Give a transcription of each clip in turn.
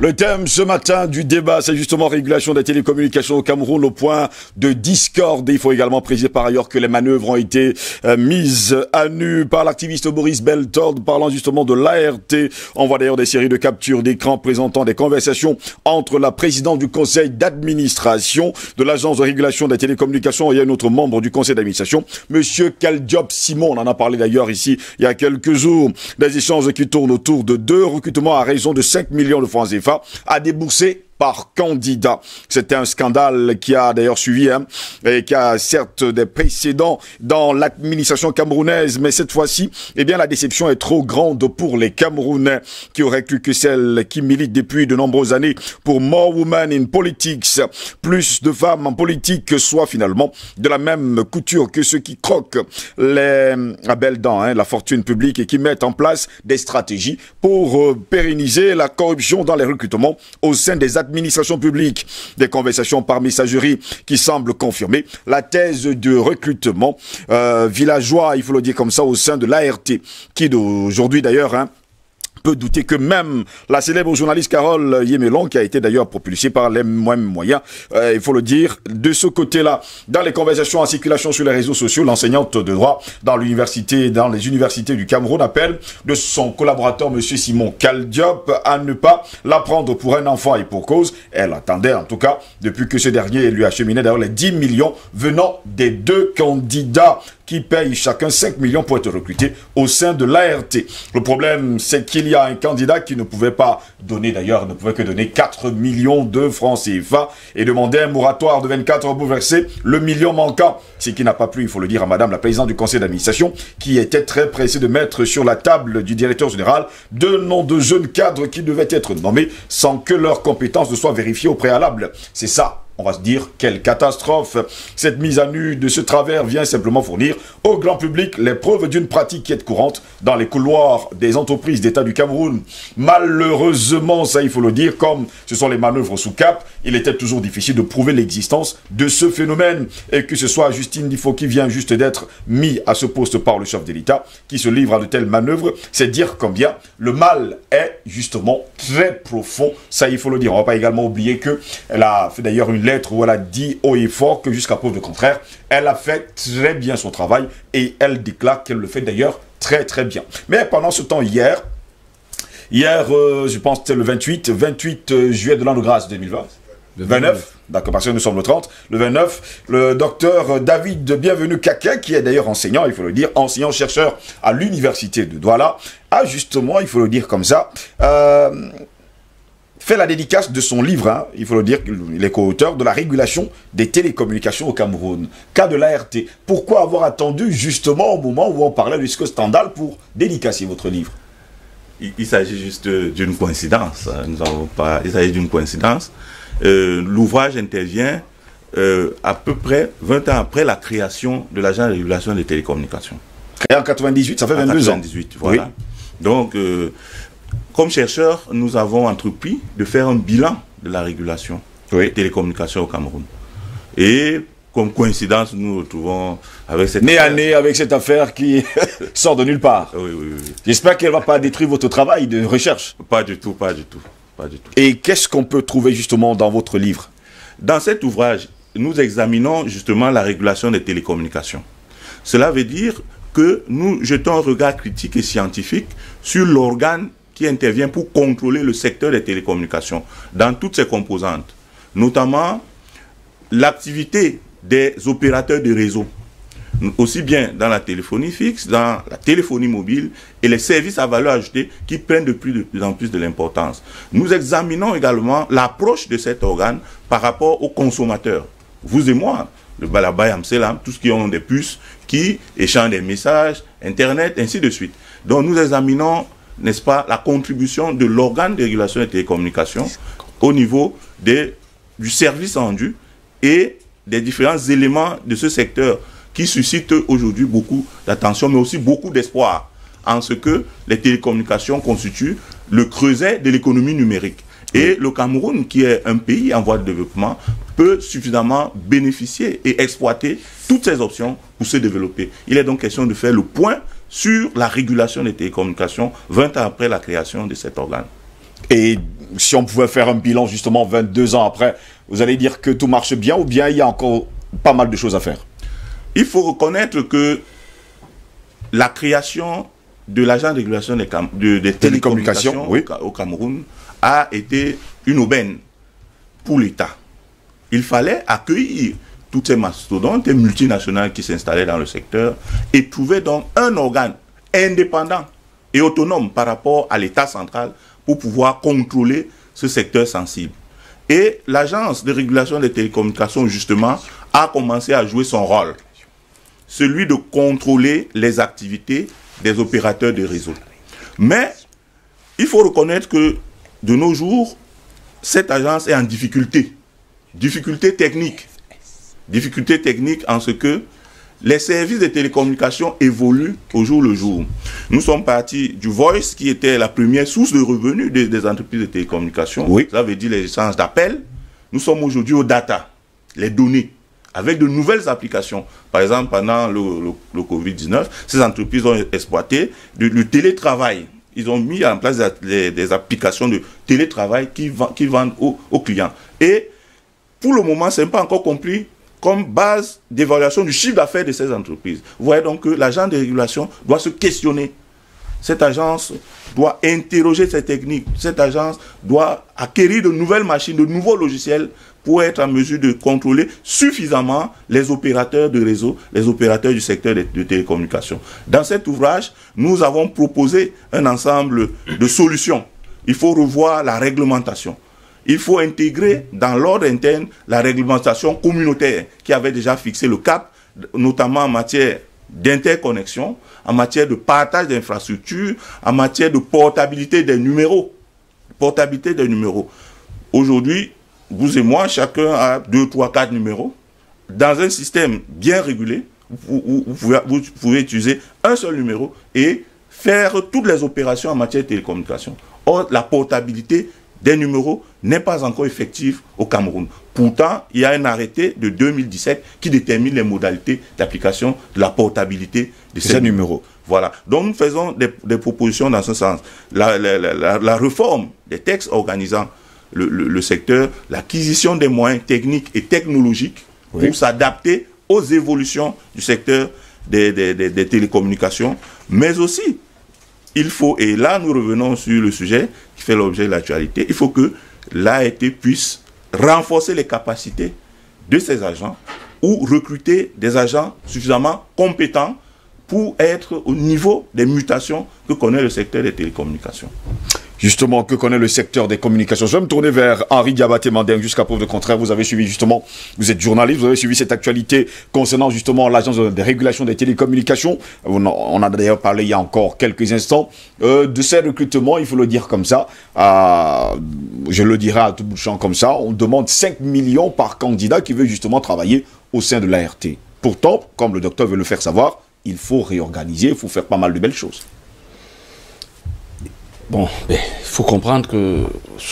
Le thème ce matin du débat, c'est justement régulation des télécommunications au Cameroun au point de discorde. Il faut également préciser par ailleurs que les manœuvres ont été mises à nu par l'activiste Boris Beltord parlant justement de l'ART. On voit d'ailleurs des séries de captures d'écran présentant des conversations entre la présidente du conseil d'administration de l'agence de régulation des télécommunications et un autre membre du conseil d'administration, monsieur Kaldiop Simon. On en a parlé d'ailleurs ici il y a quelques jours. Des échanges qui tournent autour de 2 recrutements à raison de 5 millions de francs CFA à débourser par candidat. C'était un scandale qui a d'ailleurs suivi, et qui a certes des précédents dans l'administration camerounaise, mais cette fois-ci, eh bien, la déception est trop grande pour les Camerounais qui auraient cru que celles qui militent depuis de nombreuses années pour More Women in Politics, plus de femmes en politique, soit finalement de la même couture que ceux qui croquent les à belles dents, la fortune publique et qui mettent en place des stratégies pour pérenniser la corruption dans les recrutements au sein des administration publique. Des conversations par messagerie qui semblent confirmer la thèse de recrutement villageois, il faut le dire comme ça, au sein de l'ART, qui d'aujourd'hui d'ailleurs peut douter que même la célèbre journaliste Carole Yemelon, qui a été d'ailleurs propulsée par les mêmes moyens, il faut le dire, de ce côté-là, dans les conversations en circulation sur les réseaux sociaux, l'enseignante de droit dans les universités du Cameroun appelle de son collaborateur monsieur Simon Kaldiop à ne pas la prendre pour un enfant et pour cause. Elle attendait en tout cas, depuis que ce dernier lui acheminait d'ailleurs les 10 millions venant des 2 candidats qui payent chacun 5 millions pour être recrutés au sein de l'ART. Le problème, c'est qu'il y a un candidat qui ne pouvait pas donner, d'ailleurs, ne pouvait que donner 4 millions de francs CFA et demander un moratoire de 24 heures pour verser le million manquant. Ce qui n'a pas plu, il faut le dire, à madame la présidente du conseil d'administration, qui était très pressée de mettre sur la table du directeur général 2 noms de jeunes cadres qui devaient être nommés sans que leurs compétences ne soient vérifiées au préalable. C'est ça. On va se dire, quelle catastrophe. Cette mise à nu de ce travers vient simplement fournir au grand public les preuves d'une pratique qui est courante dans les couloirs des entreprises d'État du Cameroun. Malheureusement, ça il faut le dire, comme ce sont les manœuvres sous cap, il était toujours difficile de prouver l'existence de ce phénomène. Et que ce soit Justine Difo qui vient juste d'être mis à ce poste par le chef de l'État, qui se livre à de telles manœuvres, c'est dire combien le mal est justement très profond. Ça il faut le dire. On ne va pas également oublier qu'elle a fait d'ailleurs une lettre où elle a dit haut et fort que jusqu'à preuve de contraire, elle a fait très bien son travail et elle déclare qu'elle le fait d'ailleurs très très bien. Mais pendant ce temps, hier, je pense que c'était le 28 juillet de l'an de grâce 2020, le 29, d'accord, parce que nous sommes le 30, le 29, le docteur David Bienvenu Kaké, qui est d'ailleurs enseignant, il faut le dire, enseignant-chercheur à l'université de Douala, a justement, il faut le dire comme ça, fait la dédicace de son livre, il faut le dire, il est co-auteur de la régulation des télécommunications au Cameroun, cas de l'ART. Pourquoi avoir attendu justement au moment où on parlait de ce scandale pour dédicacer votre livre? Il s'agit juste d'une coïncidence. Il s'agit d'une coïncidence. L'ouvrage intervient à peu près 20 ans après la création de l'agence de régulation des télécommunications. Créé en 98, ça fait 22 ans. 98, voilà. Oui. Donc, comme chercheurs, nous avons entrepris de faire un bilan de la régulation des télécommunications au Cameroun. Et comme coïncidence, nous nous retrouvons avec cette affaire. Nez avec cette affaire qui sort de nulle part. Oui. J'espère qu'elle ne va pas détruire votre travail de recherche. Pas du tout. Et qu'est-ce qu'on peut trouver justement dans votre livre? Dans cet ouvrage, nous examinons justement la régulation des télécommunications. Cela veut dire que nous jetons un regard critique et scientifique sur l'organe qui intervient pour contrôler le secteur des télécommunications dans toutes ses composantes, notamment l'activité des opérateurs de réseau, aussi bien dans la téléphonie fixe, dans la téléphonie mobile et les services à valeur ajoutée qui prennent de plus en plus de l'importance. Nous examinons également l'approche de cet organe par rapport aux consommateurs. Vous et moi, le Balaba Amselam, tous qui ont des puces, qui échangent des messages, Internet, ainsi de suite. Donc nous examinons, n'est-ce pas, la contribution de l'organe de régulation des télécommunications au niveau du service rendu et des différents éléments de ce secteur qui suscitent aujourd'hui beaucoup d'attention, mais aussi beaucoup d'espoir en ce que les télécommunications constituent le creuset de l'économie numérique. Et le Cameroun, qui est un pays en voie de développement, peut suffisamment bénéficier et exploiter toutes ces options pour se développer. Il est donc question de faire le point sur la régulation des télécommunications 20 ans après la création de cet organe. Et si on pouvait faire un bilan justement 22 ans après, vous allez dire que tout marche bien ou bien il y a encore pas mal de choses à faire? Il faut reconnaître que la création de l'agent de régulation des télécommunications oui, au Cameroun a été une aubaine pour l'État. Il fallait accueillir toutes ces mastodontes et multinationales qui s'installaient dans le secteur et trouver donc un organe indépendant et autonome par rapport à l'État central pour pouvoir contrôler ce secteur sensible. Et l'agence de régulation des télécommunications, justement, a commencé à jouer son rôle, celui de contrôler les activités des opérateurs de réseau. Mais il faut reconnaître que de nos jours, cette agence est en difficulté. Difficulté technique. Difficulté technique en ce que les services de télécommunications évoluent au jour le jour. Nous sommes partis du Voice, qui était la première source de revenus des entreprises de télécommunications. Oui. Ça veut dire les échanges d'appels. Nous sommes aujourd'hui au data, les données, avec de nouvelles applications. Par exemple, pendant le Covid-19, ces entreprises ont exploité le télétravail. Ils ont mis en place des applications de télétravail qui vendent aux clients. Et pour le moment, ce n'est pas encore compris comme base d'évaluation du chiffre d'affaires de ces entreprises. Vous voyez donc que l'agent de régulation doit se questionner. Cette agence doit interroger ces techniques. Cette agence doit acquérir de nouvelles machines, de nouveaux logiciels pour être en mesure de contrôler suffisamment les opérateurs de réseau, les opérateurs du secteur de télécommunications. Dans cet ouvrage, nous avons proposé un ensemble de solutions. Il faut revoir la réglementation. Il faut intégrer dans l'ordre interne la réglementation communautaire qui avait déjà fixé le cap, notamment en matière d'interconnexion, en matière de partage d'infrastructures, en matière de portabilité des numéros. Portabilité des numéros. Aujourd'hui, vous et moi, chacun a 2, 3, 4 numéros. Dans un système bien régulé, vous pouvez utiliser un seul numéro et faire toutes les opérations en matière de télécommunication. Or, la portabilité des numéros n'est pas encore effective au Cameroun. Pourtant, il y a un arrêté de 2017 qui détermine les modalités d'application de la portabilité de ces numéros. Voilà. Donc, nous faisons des propositions dans ce sens. La réforme des textes organisant le secteur, l'acquisition des moyens techniques et technologiques pour s'adapter aux évolutions du secteur des télécommunications, mais aussi il faut, et là nous revenons sur le sujet qui fait l'objet de l'actualité, il faut que l'ART puisse renforcer les capacités de ces agents ou recruter des agents suffisamment compétents pour être au niveau des mutations que connaît le secteur des télécommunications. Justement, que connaît le secteur des communications. Je vais me tourner vers Henri Diabaté Mandeng, jusqu'à preuve de contraire. Vous avez suivi justement, vous êtes journaliste, vous avez suivi cette actualité concernant justement l'agence de régulation des télécommunications. On a d'ailleurs parlé il y a encore quelques instants de ces recrutements, il faut le dire comme ça. Je le dirai à tout bout de champ comme ça. On demande 5 millions par candidat qui veut justement travailler au sein de l'ART. Pourtant, comme le docteur veut le faire savoir, il faut réorganiser, il faut faire pas mal de belles choses. Bon, il faut comprendre que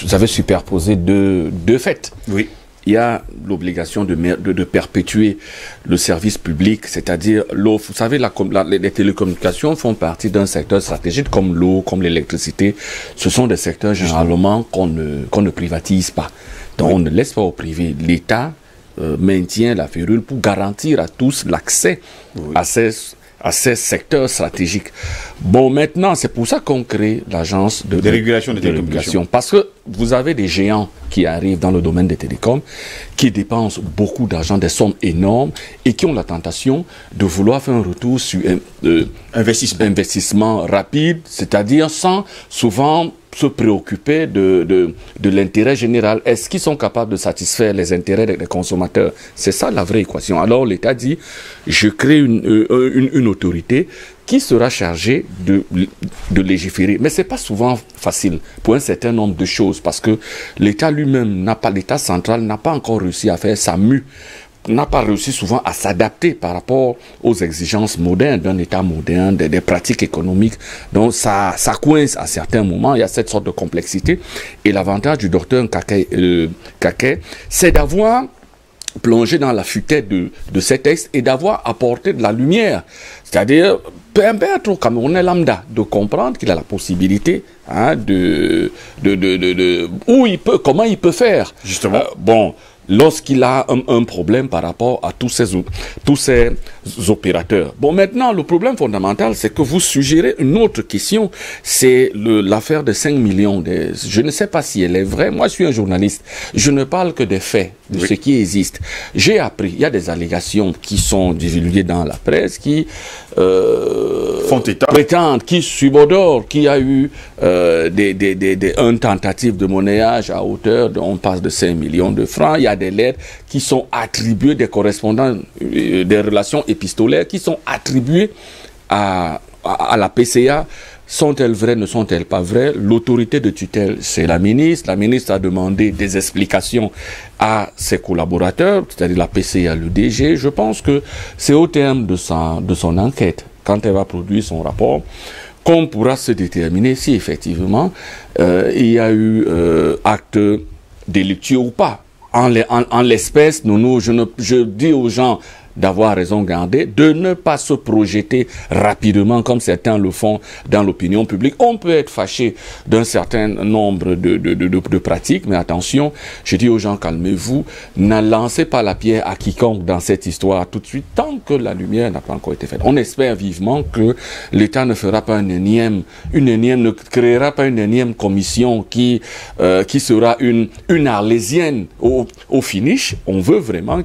vous avez superposé deux faits. Oui. Il y a l'obligation de perpétuer le service public, c'est-à-dire l'eau. Vous savez, les télécommunications font partie d'un secteur stratégique comme l'eau, comme l'électricité. Ce sont des secteurs généralement qu'on ne privatise pas. Donc on ne laisse pas au privé. L'État maintient la férule pour garantir à tous l'accès à ces secteurs stratégiques. Bon, maintenant, c'est pour ça qu'on crée l'agence de régulation des télécommunications. Parce que vous avez des géants qui arrivent dans le domaine des télécoms, qui dépensent beaucoup d'argent, des sommes énormes, et qui ont la tentation de vouloir faire un retour sur investissement rapide, c'est-à-dire sans souvent se préoccuper de l'intérêt général. Est-ce qu'ils sont capables de satisfaire les intérêts des consommateurs? C'est ça la vraie équation. Alors l'État dit, je crée une autorité qui sera chargée de légiférer. Mais ce n'est pas souvent facile pour un certain nombre de choses, parce que l'État lui-même, l'État central n'a pas encore réussi à faire sa mue, n'a pas réussi souvent à s'adapter par rapport aux exigences modernes d'un État moderne, des pratiques économiques. Donc ça coince à certains moments, il y a cette sorte de complexité. Et l'avantage du docteur Kaké, c'est d'avoir plonger dans la futaie de ces textes et d'avoir apporté de la lumière. C'est-à-dire permettre au Camerounais lambda de comprendre qu'il a la possibilité comment il peut faire. Justement. Lorsqu'il a un problème par rapport à tous ces opérateurs. Bon, maintenant, le problème fondamental, c'est que vous suggérez une autre question, c'est l'affaire de 5 millions. Je ne sais pas si elle est vraie. Moi, je suis un journaliste. Je ne parle que des faits, de ce qui existe. J'ai appris, il y a des allégations qui sont divulguées dans la presse, qui font état, prétendent, qui subodorent, qu'il y a eu une tentative de monnayage à hauteur on passe de 5 millions de francs. Il y a des lettres qui sont attribuées, des correspondants, des relations épistolaires qui sont attribuées à la PCA. Sont-elles vraies, ne sont-elles pas vraies? L'autorité de tutelle, c'est la ministre. La ministre a demandé des explications à ses collaborateurs, c'est-à-dire la PCA, le DG. Je pense que c'est au terme de son enquête, quand elle va produire son rapport, qu'on pourra se déterminer si effectivement il y a eu acte délictueux ou pas. En l'espèce, je dis aux gens d'avoir raison gardée, de ne pas se projeter rapidement comme certains le font dans l'opinion publique. On peut être fâché d'un certain nombre de pratiques, mais attention, je dis aux gens, calmez-vous, ne lancez pas la pierre à quiconque dans cette histoire tout de suite, tant que la lumière n'a pas encore été faite. On espère vivement que l'État ne fera pas ne créera pas une énième commission qui sera une arlésienne au finish. On veut vraiment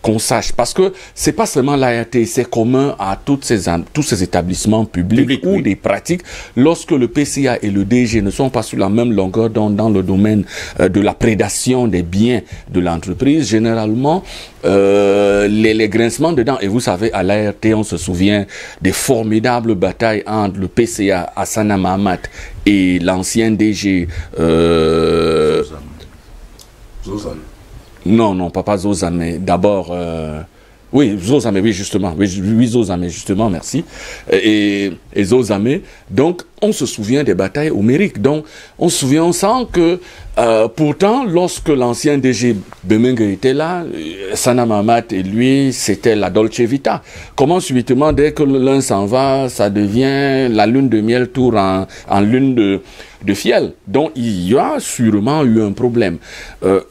qu'on sache, parce que c'est pas seulement l'ART, c'est commun à tous ces établissements publics ou des pratiques. Lorsque le PCA et le DG ne sont pas sur la même longueur dans le domaine de la prédation des biens de l'entreprise, généralement, les grincements dedans. Et vous savez, à l'ART, on se souvient des formidables batailles entre le PCA, Hassana Mahamat, et l'ancien DG... Zozane. Non, pas Zozane, d'abord... Oui, Zozame, oui, justement. Oui, Zozame, justement, merci. Et Zozame. Donc, on se souvient des batailles homériques. Donc, on sent que, pourtant, lorsque l'ancien DG Bemengue était là, Sana Mahamat et lui, c'était la Dolce Vita. Comment subitement, dès que l'un s'en va, ça devient la lune de miel tour en lune de fiel. Donc, il y a sûrement eu un problème.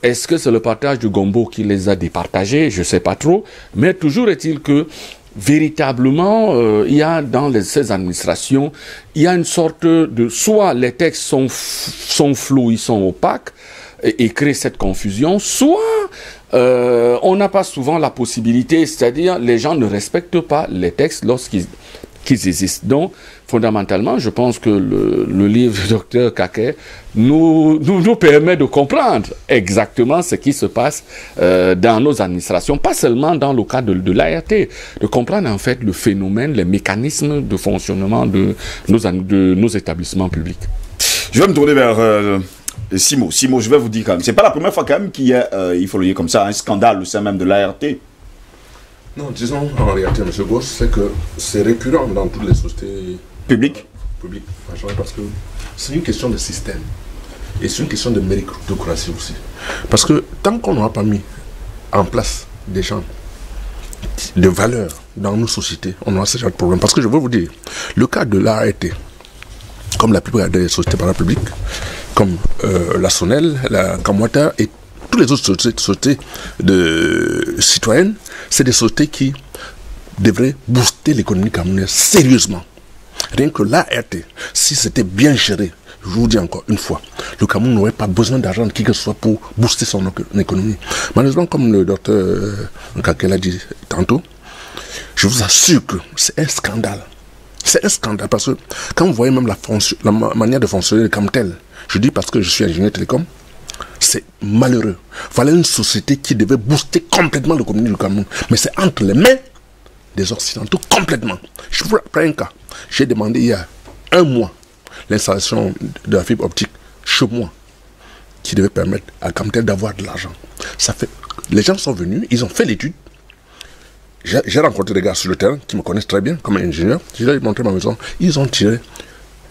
Est-ce que c'est le partage du gombo qui les a départagés? Je ne sais pas trop. Mais toujours est-il que, véritablement, il y a dans ces administrations, il y a une sorte de... Soit les textes sont flous, ils sont opaques, et créent cette confusion, soit on n'a pas souvent la possibilité, c'est-à-dire les gens ne respectent pas les textes lorsqu'ils existent. Donc, fondamentalement, je pense que le livre du docteur Kaké nous permet de comprendre exactement ce qui se passe dans nos administrations, pas seulement dans le cadre de l'ART, de comprendre en fait le phénomène, les mécanismes de fonctionnement de nos établissements publics. Je vais me tourner vers Simo. Simo, je vais vous dire quand même, c'est pas la première fois quand même qu'il y a, il faut le dire comme ça, un scandale au sein même de l'ART. Non, disons en réalité, M. Goss, c'est que c'est récurrent dans toutes les sociétés publiques, parce que c'est une question de système et c'est une question de méritocratie aussi. Parce que tant qu'on n'a pas mis en place des gens de valeur dans nos sociétés, on aura ce genre de problème. Parce que je veux vous dire, le cas de l'ART, comme la plupart des sociétés parapubliques, comme la SONEL, la Kamwata et toutes les autres sociétés citoyennes, c'est des sociétés qui devraient booster l'économie camerounaise sérieusement. Rien que l'ART, si c'était bien géré, je vous dis encore une fois, le Cameroun n'aurait pas besoin d'argent de qui que ce soit pour booster son économie. Malheureusement, comme le docteur Kaké l'a dit tantôt, je vous assure que c'est un scandale. C'est un scandale parce que quand vous voyez même la manière de fonctionner comme tel, je dis parce que je suis ingénieur télécom, c'est malheureux. Il fallait une société qui devait booster complètement l'économie du Cameroun. Mais c'est entre les mains des Occidentaux complètement. Je vous prends un cas. J'ai demandé il y a un mois l'installation de la fibre optique chez moi qui devait permettre à Camtel d'avoir de l'argent. Les gens sont venus, ils ont fait l'étude. J'ai rencontré des gars sur le terrain qui me connaissent très bien comme ingénieur. Je leur ai montré ma maison. Ils ont tiré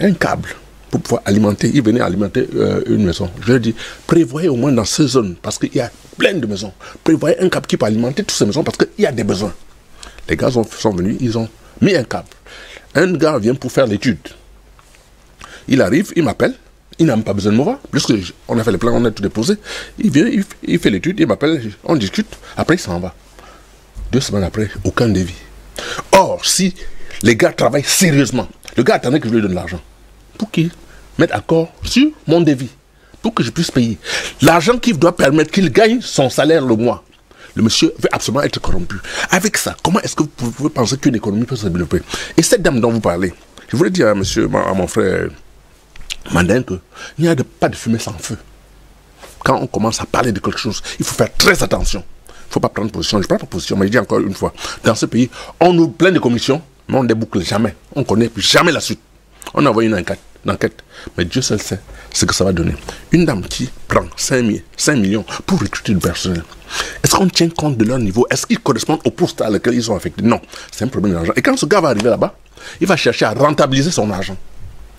un câble pour pouvoir alimenter. Ils venaient alimenter une maison. Je leur ai dit, prévoyez au moins dans ces zones, parce qu'il y a plein de maisons. Prévoyez un câble qui peut alimenter toutes ces maisons, parce qu'il y a des besoins. Les gars sont venus, ils ont mis un câble. Un gars vient pour faire l'étude. Il arrive, il m'appelle. Il n'a même pas besoin de me voir, puisqu'on a fait les plans, on a tout déposé. Il vient, il fait l'étude, il m'appelle, on discute, après il s'en va. 2 semaines après, aucun devis. Or, si les gars travaillent sérieusement, le gars attendait que je lui donne l'argent pour qu'il mette accord sur mon devis, pour que je puisse payer. L'argent qui doit permettre qu'il gagne son salaire le mois. Le monsieur veut absolument être corrompu. Avec ça, comment est-ce que vous pouvez penser qu'une économie peut se développer? Et cette dame dont vous parlez, je voulais dire à mon frère Mandin qu'il n'y a pas de fumée sans feu. Quand on commence à parler de quelque chose, il faut faire très attention. Il ne faut pas prendre position. Je ne prends pas position, mais je dis encore une fois, dans ce pays, on nous plein de commissions, mais on ne déboucle jamais. On ne connaît jamais la suite. On a envoyé une enquête, mais Dieu seul sait ce que ça va donner. Une dame qui prend 5 millions pour recruter du personnel, est-ce qu'on tient compte de leur niveau? Est-ce qu'ils correspondent au poste à lequel ils sont affectés? Non, c'est un problème d'argent. Et quand ce gars va arriver là-bas, il va chercher à rentabiliser son argent.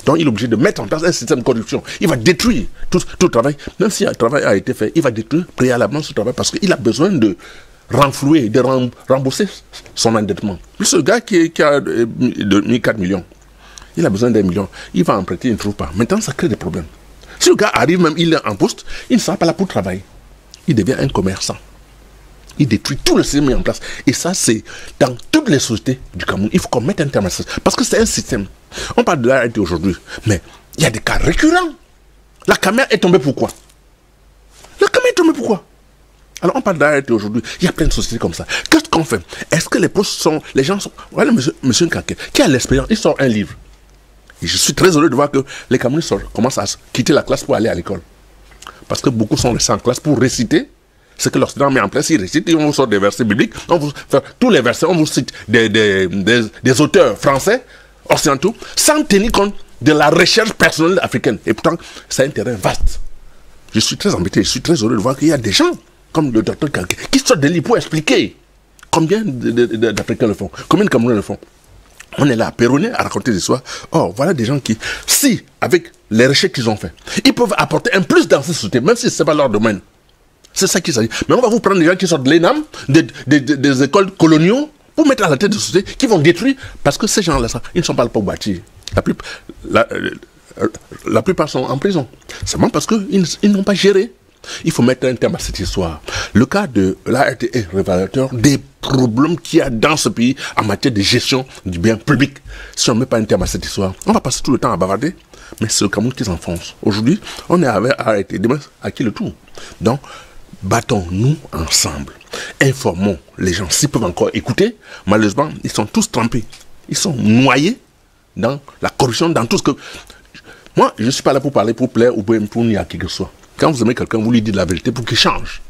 Donc il est obligé de mettre en place un système de corruption. Il va détruire tout le travail. Même si un travail a été fait, il va détruire préalablement ce travail parce qu'il a besoin de renflouer, de rembourser son endettement. Ce gars qui a mis 4 millions, il a besoin d'1 million. Il va emprunter, il ne trouve pas. Maintenant, ça crée des problèmes. Si le gars arrive, même il est en poste, il ne sera pas là pour travailler. Il devient un commerçant. Il détruit tout le système mis en place. Et ça, c'est dans toutes les sociétés du Cameroun. Il faut qu'on mette un terme à ça. Parce que c'est un système. On parle de l'ART aujourd'hui. Mais il y a des cas récurrents. La caméra est tombée pourquoi? La caméra est tombée pourquoi? Alors on parle d'ART aujourd'hui. Il y a plein de sociétés comme ça. Qu'est-ce qu'on fait? Est-ce que les postes sont... Les gens sont... Voilà, monsieur Nkake, qui a l'expérience, il sort un livre. Et je suis très heureux de voir que les Camerounais commencent à quitter la classe pour aller à l'école. Parce que beaucoup sont restés en classe pour réciter ce que l'Occident met en place. Ils récitent, on vous sort des versets bibliques, on vous fait tous les versets, on vous cite des auteurs français, occidentaux, sans tenir compte de la recherche personnelle africaine. Et pourtant, c'est un terrain vaste. Je suis très embêté, je suis très heureux de voir qu'il y a des gens comme le docteur Kanké qui sortent des livres pour expliquer combien d'Africains le font, combien de Camerounais le font. On est là à péronner, à raconter des histoires. Or, voilà des gens qui, si, avec les recherches qu'ils ont fait, ils peuvent apporter un plus dans cette société, même si ce n'est pas leur domaine. C'est ça qu'il s'agit. Mais on va vous prendre des gens qui sortent de l'ENAM, des écoles coloniaux, pour mettre à la tête de société, qui vont détruire, parce que ces gens-là, ils ne sont pas là pour bâtir. La plupart sont en prison. Seulement parce qu'ils n'ont pas géré. Il faut mettre un terme à cette histoire. Le cas de l'ART est révélateur des problèmes qu'il y a dans ce pays en matière de gestion du bien public. Si on ne met pas un terme à cette histoire, on va passer tout le temps à bavarder, mais c'est le Cameroun qui s'enfonce. Aujourd'hui, on est avec ART, demain, à qui le tour? Donc, battons-nous ensemble. Informons les gens s'ils peuvent encore écouter. Malheureusement, ils sont tous trempés. Ils sont noyés dans la corruption, dans tout ce que... Moi, je ne suis pas là pour parler, pour plaire ou pour nier à qui que ce soit. Quand vous aimez quelqu'un, vous lui dites la vérité pour qu'il change.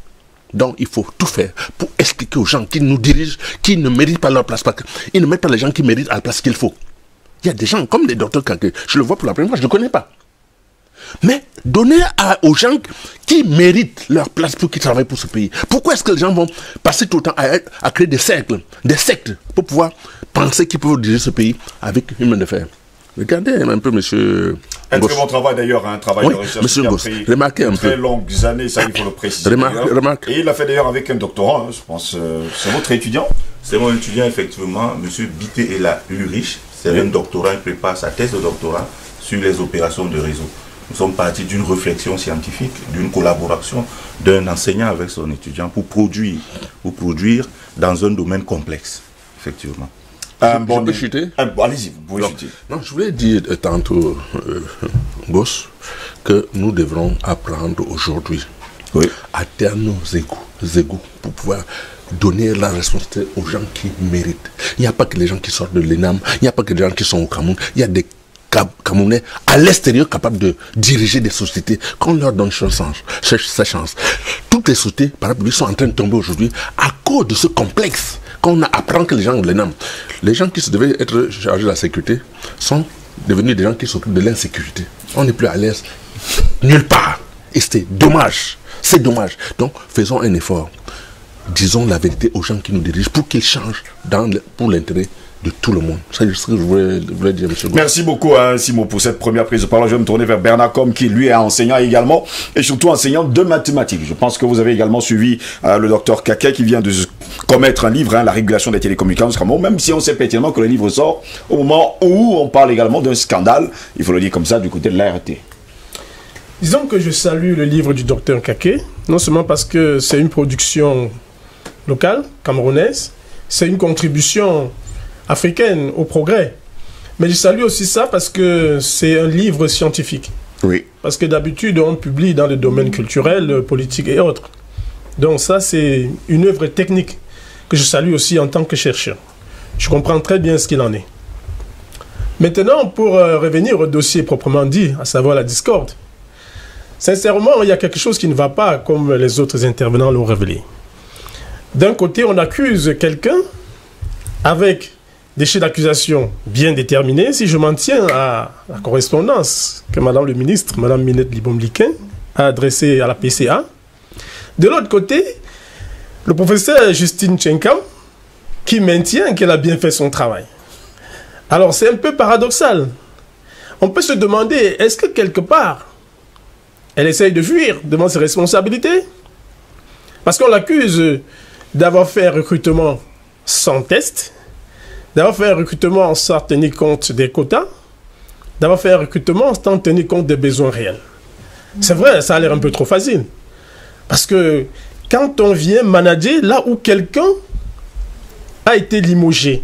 Donc, il faut tout faire pour expliquer aux gens qui nous dirigent, qui ne méritent pas leur place. Parce qu'ils ne mettent pas les gens qui méritent à la place qu'il faut. Il y a des gens comme les docteurs Kanké. Je le vois pour la première fois, je ne le connais pas. Mais donnez aux gens qui méritent leur place pour qu'ils travaillent pour ce pays. Pourquoi est-ce que les gens vont passer tout le temps à créer des cercles, des sectes, pour pouvoir penser qu'ils peuvent diriger ce pays avec une main de fer? Regardez un peu, monsieur... Un très bon travail d'ailleurs, un travail de recherche monsieur qui a Goss, pris remarquez un très peu. longues années, ça il faut le préciser. Remarque. Et il l'a fait d'ailleurs avec un doctorat, hein, je pense. C'est votre étudiant? C'est mon étudiant, effectivement, monsieur Bité Ela Lurich. C'est un doctorat, il prépare sa thèse de doctorat sur les opérations de réseau. Nous sommes partis d'une réflexion scientifique, d'une collaboration d'un enseignant avec son étudiant pour produire dans un domaine complexe, effectivement. Je peux chuter? Allez-y, vous pouvez chuter. Non, je voulais dire tantôt, Goss, que nous devrons apprendre aujourd'hui à taire nos égos pour pouvoir donner la responsabilité aux gens qui méritent. Il n'y a pas que les gens qui sortent de l'ENAM, il n'y a pas que les gens qui sont au Cameroun, il y a des Camerounais à l'extérieur capables de diriger des sociétés qu'on leur donne sa chance. Toutes les sociétés, par exemple, sont en train de tomber aujourd'hui à cause de ce complexe qu'on apprend que les gens de l'ENAM. Les gens qui se devaient être chargés de la sécurité sont devenus des gens qui s'occupent de l'insécurité. On n'est plus à l'aise nulle part. Et c'est dommage. C'est dommage. Donc, faisons un effort. Disons la vérité aux gens qui nous dirigent pour qu'ils changent pour l'intérêt de tout le monde. C'est ce que je voulais dire, M. Gosse. Merci beaucoup, hein, Simon, pour cette première prise de parole. Je vais me tourner vers Bernard Combe, qui lui est enseignant également, et surtout enseignant de mathématiques. Je pense que vous avez également suivi le docteur Kaké, qui vient de commettre un livre, hein, La régulation des télécommunications, même si on sait pertinemment que le livre sort au moment où on parle également d'un scandale, il faut le dire comme ça, du côté de l'ART. Disons que je salue le livre du docteur Kaké, non seulement parce que c'est une production locale, camerounaise, c'est une contribution africaine au progrès. Mais je salue aussi ça parce que c'est un livre scientifique. Oui. Parce que d'habitude, on publie dans le domaine culturel, politique et autres. Donc ça, c'est une œuvre technique que je salue aussi en tant que chercheur. Je comprends très bien ce qu'il en est. Maintenant, pour revenir au dossier proprement dit, à savoir la discorde, sincèrement, il y a quelque chose qui ne va pas, comme les autres intervenants l'ont révélé. D'un côté, on accuse quelqu'un avec des chefs d'accusation bien déterminés, si je m'en tiens à la correspondance que Madame le ministre, Madame Minette Libombliquin, a adressée à la PCA. De l'autre côté, le professeur Justine Tchenkam, qui maintient qu'elle a bien fait son travail. Alors c'est un peu paradoxal. On peut se demander, est-ce que quelque part, elle essaye de fuir devant ses responsabilités? Parce qu'on l'accuse d'avoir fait un recrutement sans test, d'avoir fait un recrutement sans tenir compte des quotas, d'avoir fait un recrutement sans tenir compte des besoins réels. C'est vrai, ça a l'air un peu trop facile. Parce que quand on vient manager là où quelqu'un a été limogé,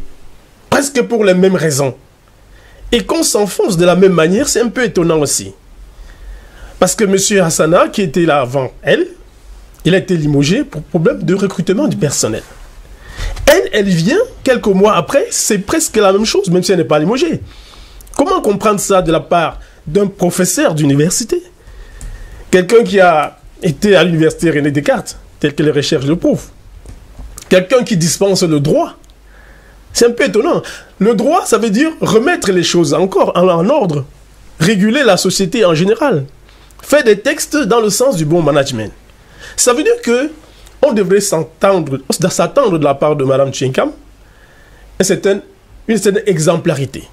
presque pour les mêmes raisons, et qu'on s'enfonce de la même manière, c'est un peu étonnant aussi. Parce que M. Hassana, qui était là avant elle, il a été limogé pour problème de recrutement du personnel. Elle vient, quelques mois après, c'est presque la même chose, même si elle n'est pas limogée. Comment comprendre ça de la part d'un professeur d'université? Quelqu'un qui a été à l'université René Descartes, tel que les recherches le prouvent. Quelqu'un qui dispense le droit. C'est un peu étonnant. Le droit, ça veut dire remettre les choses encore en ordre, réguler la société en général, faire des textes dans le sens du bon management. Ça veut dire que on devrait s'attendre de la part de Mme Tchenkam une certaine exemplarité.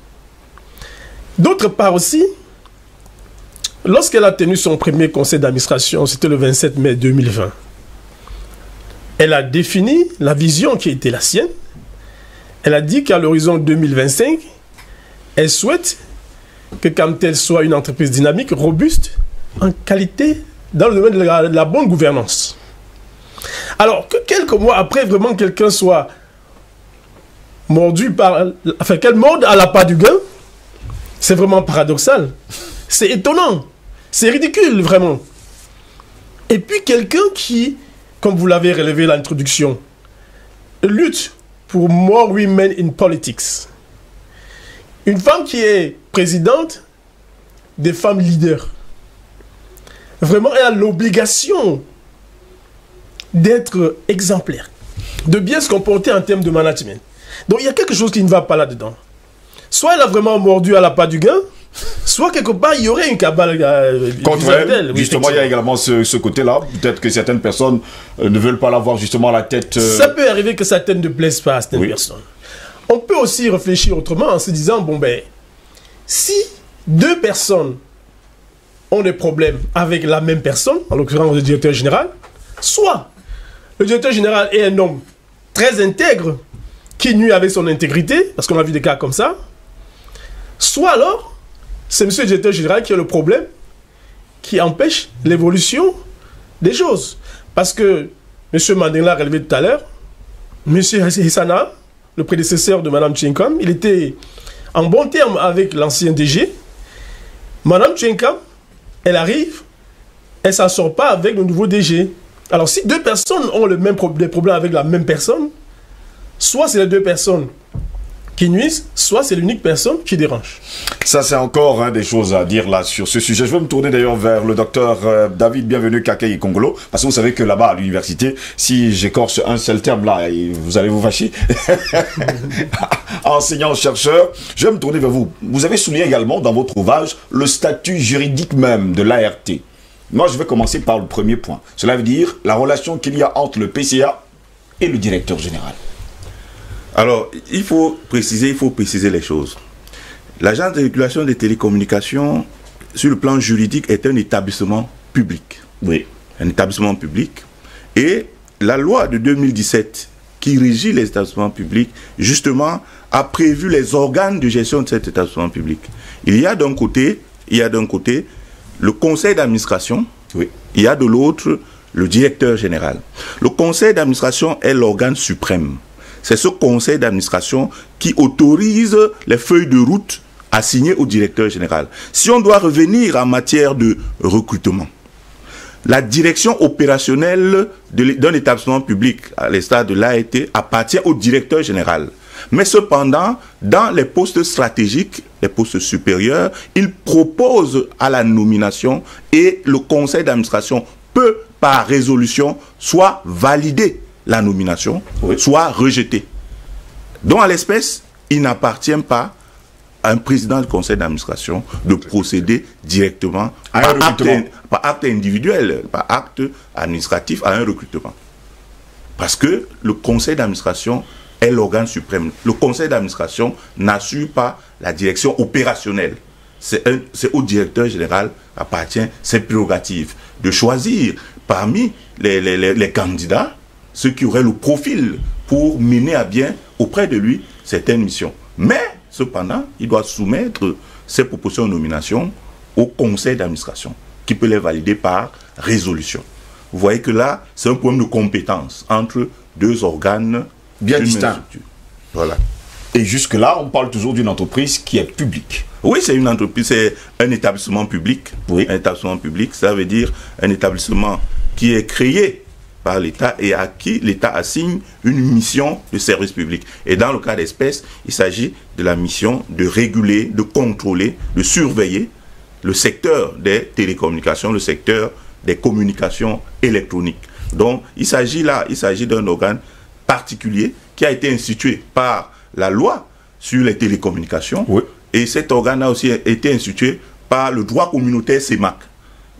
D'autre part aussi, lorsqu'elle a tenu son premier conseil d'administration, c'était le 27 mai 2020, elle a défini la vision qui était la sienne. Elle a dit qu'à l'horizon 2025, elle souhaite que Camtel soit une entreprise dynamique, robuste, en qualité, dans le domaine de la bonne gouvernance. Alors que quelques mois après, vraiment quelqu'un soit mordu par... Enfin, qu'elle morde à la part du gain, c'est vraiment paradoxal. C'est étonnant. C'est ridicule, vraiment. Et puis quelqu'un qui, comme vous l'avez relevé à l'introduction, lutte pour more women in politics. Une femme qui est présidente des femmes leaders. Vraiment, elle a l'obligation d'être exemplaire, de bien se comporter en termes de management. Donc il y a quelque chose qui ne va pas là-dedans. Soit elle a vraiment mordu à la part du gain, soit quelque part il y aurait une cabale contre elle. Justement, il y a également ce côté-là. Peut-être que certaines personnes ne veulent pas l'avoir justement à la tête. Ça peut arriver que certaines ne plaisent pas à certaines personnes. On peut aussi réfléchir autrement en se disant, bon ben, si deux personnes ont des problèmes avec la même personne, en l'occurrence le directeur général, soit le directeur général est un homme très intègre, qui nuit avec son intégrité, parce qu'on a vu des cas comme ça, soit alors, c'est monsieur le directeur général qui a le problème, qui empêche l'évolution des choses. Parce que monsieur Mandela a relevé tout à l'heure, monsieur Hassana, le prédécesseur de Mme Tchenkam, il était en bon terme avec l'ancien DG. Mme Tchenkam, elle arrive, elle ne s'en sort pas avec le nouveau DG. Alors si deux personnes ont des problèmes avec la même personne, soit c'est les deux personnes qui nuisent, soit c'est l'unique personne qui dérange. Ça, c'est encore des choses à dire là sur ce sujet. Je vais me tourner d'ailleurs vers le docteur David Bienvenu Kaké Kongolo, parce que vous savez que là-bas, à l'université, si j'écorche un seul terme là, vous allez vous fâcher. Enseignant-chercheur, je vais me tourner vers vous. Vous avez souligné également dans votre ouvrage le statut juridique même de l'ART. Moi, je vais commencer par le premier point. Cela veut dire la relation qu'il y a entre le PCA et le directeur général. Alors, il faut préciser les choses. L'Agence de régulation des télécommunications, sur le plan juridique, est un établissement public. Oui. Un établissement public. Et la loi de 2017 qui régit les établissements publics, justement, a prévu les organes de gestion de cet établissement public. Il y a d'un côté le conseil d'administration, oui. Il y a de l'autre le directeur général. Le conseil d'administration est l'organe suprême. C'est ce conseil d'administration qui autorise les feuilles de route assignées au directeur général. Si on doit revenir en matière de recrutement, la direction opérationnelle d'un établissement public, à l'instar de l'AET, appartient au directeur général. Mais cependant, dans les postes stratégiques, les postes supérieurs, il propose à la nomination et le conseil d'administration peut, par résolution, soit valider la nomination, oui, soit rejeter. Donc, à l'espèce, il n'appartient pas à un président du conseil d'administration de procéder directement par acte individuel, par acte administratif à un recrutement. Parce que le conseil d'administration est l'organe suprême. Le conseil d'administration n'assure pas la direction opérationnelle. C'est au directeur général appartient ses prérogatives de choisir parmi les candidats ceux qui auraient le profil pour mener à bien auprès de lui certaines missions. Mais, cependant, il doit soumettre ses propositions de nomination au conseil d'administration qui peut les valider par résolution. Vous voyez que là, c'est un problème de compétence entre deux organes bien distincts. Voilà. Et jusque-là, on parle toujours d'une entreprise qui est publique. Oui, c'est une entreprise, c'est un établissement public. Oui. Un établissement public, ça veut dire un établissement qui est créé par l'État et à qui l'État assigne une mission de service public. Et dans le cas d'espèce, il s'agit de la mission de réguler, de contrôler, de surveiller le secteur des télécommunications, le secteur des communications électroniques. Donc, il s'agit d'un organe particulier qui a été institué par la loi sur les télécommunications. Oui. Et cet organe a aussi été institué par le droit communautaire CEMAC.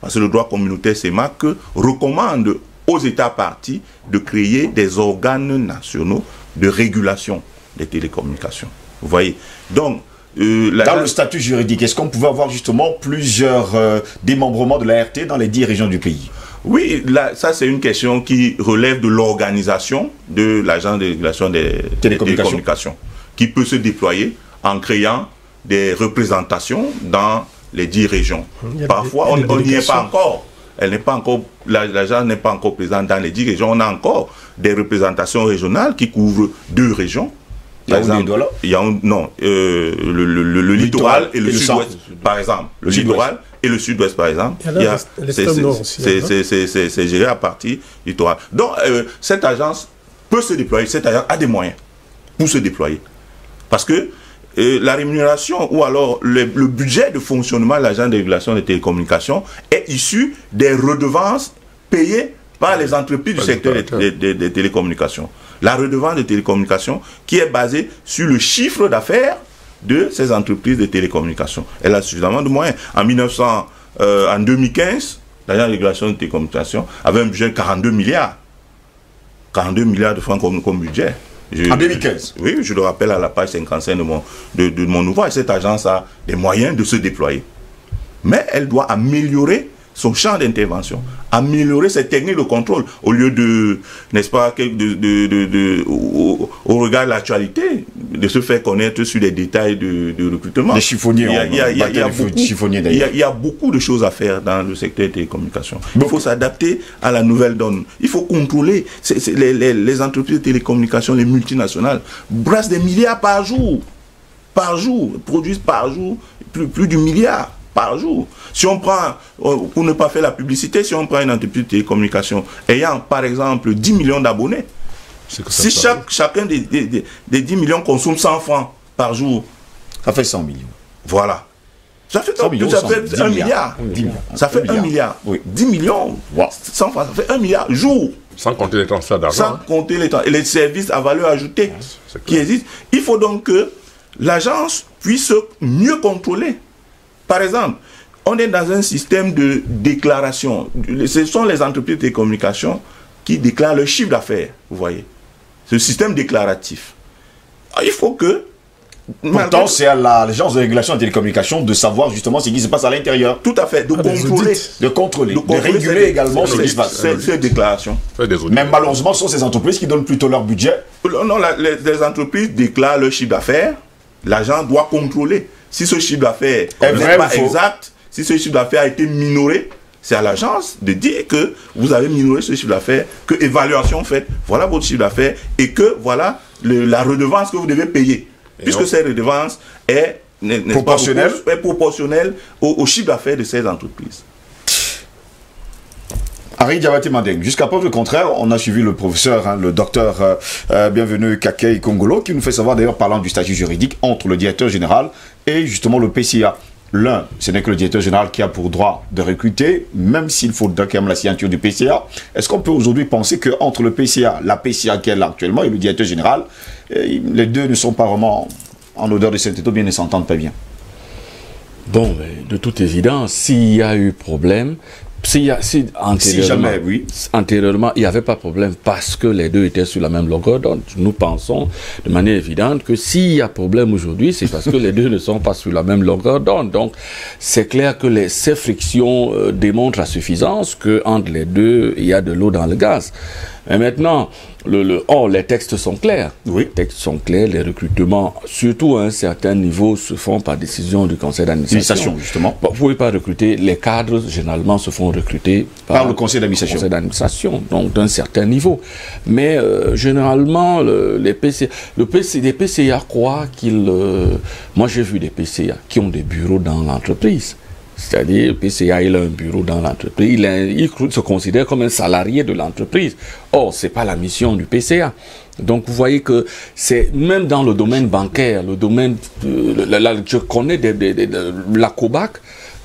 Parce que le droit communautaire CEMAC recommande aux États partis de créer des organes nationaux de régulation des télécommunications. Vous voyez. Donc, dans le statut juridique, est-ce qu'on pouvait avoir justement plusieurs démembrements de l'ART dans les 10 régions du pays? Oui, là, ça c'est une question qui relève de l'organisation de l'agence de régulation des télécommunications, qui peut se déployer en créant des représentations dans les 10 régions. Parfois, on n'y est pas encore. Elle n'est pas encore, l'agence n'est pas encore présente dans les 10 régions. On a encore des représentations régionales qui couvrent 2 régions. Par exemple, il y a le littoral et le sud-ouest, par exemple. Le littoral et le sud-ouest, par exemple. C'est géré à partir du littoral. Donc, cette agence peut se déployer. Cette agence a des moyens pour se déployer. Parce que la rémunération ou alors le budget de fonctionnement de l'agence de régulation des télécommunications est issu des redevances payées par les entreprises du secteur des télécommunications. La redevance de télécommunications qui est basée sur le chiffre d'affaires de ces entreprises de télécommunications. Elle a suffisamment de moyens. En 2015, l'agence de régulation des télécommunications avait un budget de 42 milliards. 42 milliards de francs comme budget. En 2015. Oui, je le rappelle à la page 55 de mon ouvrage. Cette agence a des moyens de se déployer. Mais elle doit améliorer son champ d'intervention, améliorer ses techniques de contrôle, au lieu de, n'est-ce pas, au regard de l'actualité, de se faire connaître sur les détails de recrutement. Les chiffonniers, il y a beaucoup de choses à faire dans le secteur des télécommunications. Il faut s'adapter à la nouvelle donne. Il faut contrôler les entreprises de télécommunications, les multinationales, brassent des milliards par jour, produisent par jour plus du milliard par jour. Si on prend, pour ne pas faire la publicité, si on prend une entreprise de télécommunication ayant par exemple 10 millions d'abonnés, si chacun des 10 millions consomme 100 francs par jour, ça fait 100 millions. Voilà. Ça fait 1 milliard. Ça fait 1 milliard. Oui. 10 millions, 100 francs, ça fait 1 milliard jour. Sans compter les transferts d'argent. Sans compter les transferts et les services à valeur ajoutée qui existent. Il faut donc que l'agence puisse mieux contrôler. Par exemple, on est dans un système de déclaration. Ce sont les entreprises de télécommunications qui déclarent leur chiffre d'affaires, vous voyez. Ce système déclaratif. il faut que... Pourtant, c'est à l'agence de régulation des télécommunications de savoir justement ce qui se passe à l'intérieur. Tout à fait, de contrôler, de réguler également ce qui se passe. Ces déclarations. Mais malheureusement, ce sont ces entreprises qui donnent plutôt leur budget. Non, les entreprises déclarent leur chiffre d'affaires. L'agent doit contrôler. Si ce chiffre d'affaires n'est pas exact, si ce chiffre d'affaires a été minoré, c'est à l'agence de dire que vous avez minoré ce chiffre d'affaires, que évaluation faite, voilà votre chiffre d'affaires, et que voilà la redevance que vous devez payer. Puisque cette redevance est proportionnelle au chiffre d'affaires de ces entreprises. Henri Diabaté Mandeng, jusqu'à preuve du contraire, on a suivi le professeur, le docteur Bienvenu Kakei Kongolo, qui nous fait savoir d'ailleurs parlant du statut juridique entre le directeur général et justement le PCA. L'un, ce n'est que le directeur général qui a pour droit de recruter, même s'il faut quand même la signature du PCA. Est-ce qu'on peut aujourd'hui penser qu'entre le PCA, la PCA qui est là actuellement, et le directeur général, les deux ne sont pas vraiment en odeur de sainteté, ou bien ne s'entendent pas bien? Bon, mais de toute évidence, s'il y a eu problème, antérieurement, il n'y avait pas de problème parce que les deux étaient sur la même longueur d'onde. Nous pensons de manière évidente que s'il y a problème aujourd'hui, c'est parce que les deux ne sont pas sur la même longueur d'onde. Donc, c'est clair que ces frictions démontrent à suffisance qu'entre les deux, il y a de l'eau dans le gaz. Mais maintenant, les textes sont clairs. Oui. Les textes sont clairs, les recrutements, surtout à un certain niveau, se font par décision du conseil d'administration. Justement. Bon, vous ne pouvez pas recruter, les cadres généralement se font recruter par le conseil d'administration. Donc d'un certain niveau. Mais généralement, les PCA croient qu'ils... moi j'ai vu des PCA qui ont des bureaux dans l'entreprise. C'est-à-dire, le PCA, il a un bureau dans l'entreprise, il se considère comme un salarié de l'entreprise. Or, ce n'est pas la mission du PCA. Donc, vous voyez que c'est même dans le domaine bancaire, le domaine, je connais la COBAC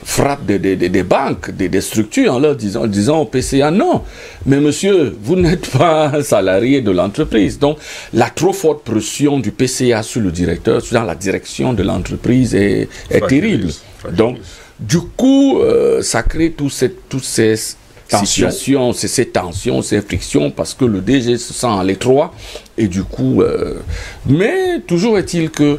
frappe des banques, des structures en leur disant au PCA, non, mais monsieur, vous n'êtes pas un salarié de l'entreprise. Donc, la trop forte pression du PCA sur le directeur, sur la direction de l'entreprise est terrible. Donc, du coup, ça crée toutes ces situations, ces tensions, ces frictions, parce que le DG se sent à l'étroit, et du coup... mais toujours est-il qu'il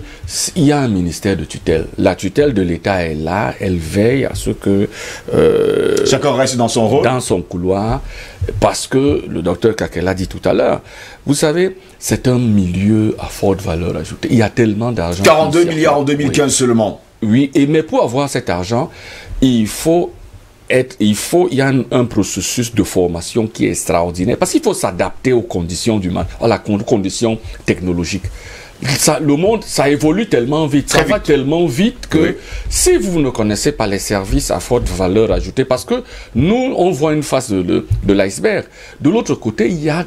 y a un ministère de tutelle. La tutelle de l'État est là, elle veille à ce que... chacun reste dans son rôle. Dans son couloir, parce que le docteur Kakei l'a dit tout à l'heure, vous savez, c'est un milieu à forte valeur ajoutée. Il y a tellement d'argent. 42 milliards en 2015 seulement. Oui, mais pour avoir cet argent, il y a un processus de formation qui est extraordinaire, parce qu'il faut s'adapter aux conditions du monde, à la condition technologique. Le monde, ça évolue tellement vite, ça va tellement vite que si vous ne connaissez pas les services à forte valeur ajoutée, parce que nous, on voit une face de l'iceberg. De l'autre côté, il y a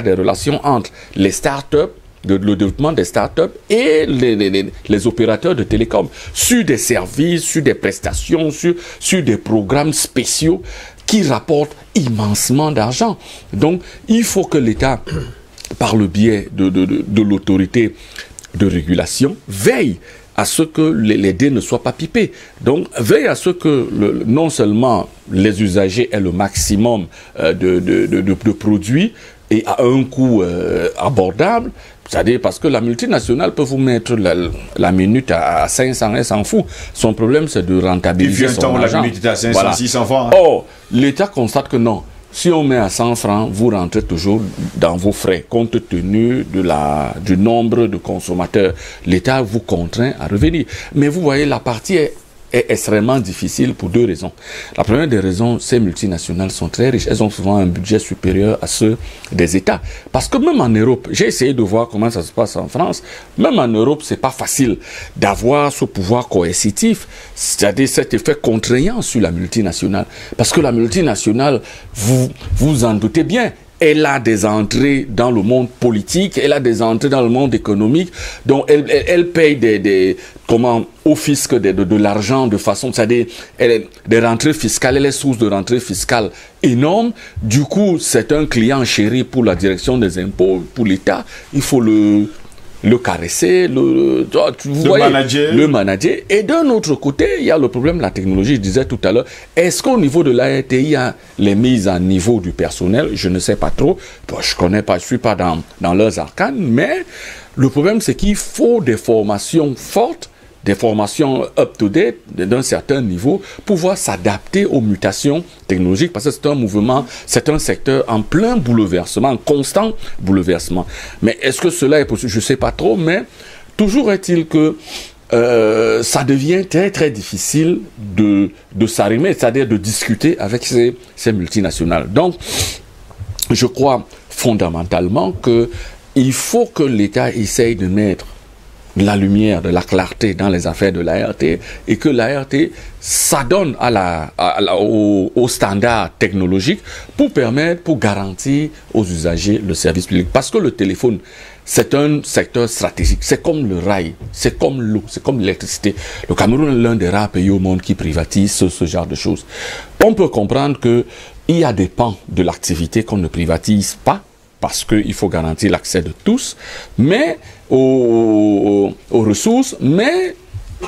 des relations entre les startups, le développement des startups et les opérateurs de télécom sur des services, sur des prestations, sur des programmes spéciaux qui rapportent immensément d'argent. Donc, il faut que l'État, par le biais de l'autorité de régulation, veille à ce que les dés ne soient pas pipés. Donc, veille à ce que non seulement les usagers aient le maximum de produits et à un coût abordable, c'est-à-dire parce que la multinationale peut vous mettre la minute à 500, elle s'en fout. Son problème, c'est de rentabiliser son argent. La minute est à 500, 600 francs. Or, l'État constate que non. Si on met à 100 francs, vous rentrez toujours dans vos frais, compte tenu du nombre de consommateurs. L'État vous contraint à revenir. Mais vous voyez, la partie est extrêmement difficile pour deux raisons. La première des raisons, ces multinationales sont très riches. Elles ont souvent un budget supérieur à ceux des États. Parce que même en Europe, j'ai essayé de voir comment ça se passe en France, même en Europe, c'est pas facile d'avoir ce pouvoir coercitif, c'est-à-dire cet effet contraignant sur la multinationale. Parce que la multinationale, vous en doutez bien, elle a des entrées dans le monde politique, elle a des entrées dans le monde économique, donc elle paye au fisc de l'argent de façon, c'est-à-dire des rentrées fiscales, elle est source de rentrées fiscales énormes. Du coup, c'est un client chéri pour la direction des impôts, pour l'État. Il faut le caresser, le manager. Et d'un autre côté, il y a le problème de la technologie. Je disais tout à l'heure, est-ce qu'au niveau de l'ARTI, il y a les mises à niveau du personnel? Je ne sais pas trop. Bon, je connais pas, je suis pas dans leurs arcanes, mais Le problème, c'est qu'il faut des formations fortes, des formations up-to-date d'un certain niveau, pour pouvoir s'adapter aux mutations technologiques, parce que c'est un mouvement, c'est un secteur en plein bouleversement, en constant bouleversement. Mais est-ce que cela est possible? Je ne sais pas trop, mais toujours est-il que ça devient très très difficile de s'arrimer, c'est-à-dire de discuter avec ces multinationales. Donc, je crois fondamentalement qu'il faut que l'État essaye de mettre de la lumière, de la clarté dans les affaires de l'ART et que l'ART s'adonne aux standards technologiques pour garantir aux usagers le service public. Parce que le téléphone, c'est un secteur stratégique. C'est comme le rail, c'est comme l'eau, c'est comme l'électricité. Le Cameroun est l'un des rares pays au monde qui privatise ce genre de choses. On peut comprendre qu'il y a des pans de l'activité qu'on ne privatise pas, parce qu'il faut garantir l'accès de tous, mais aux ressources, mais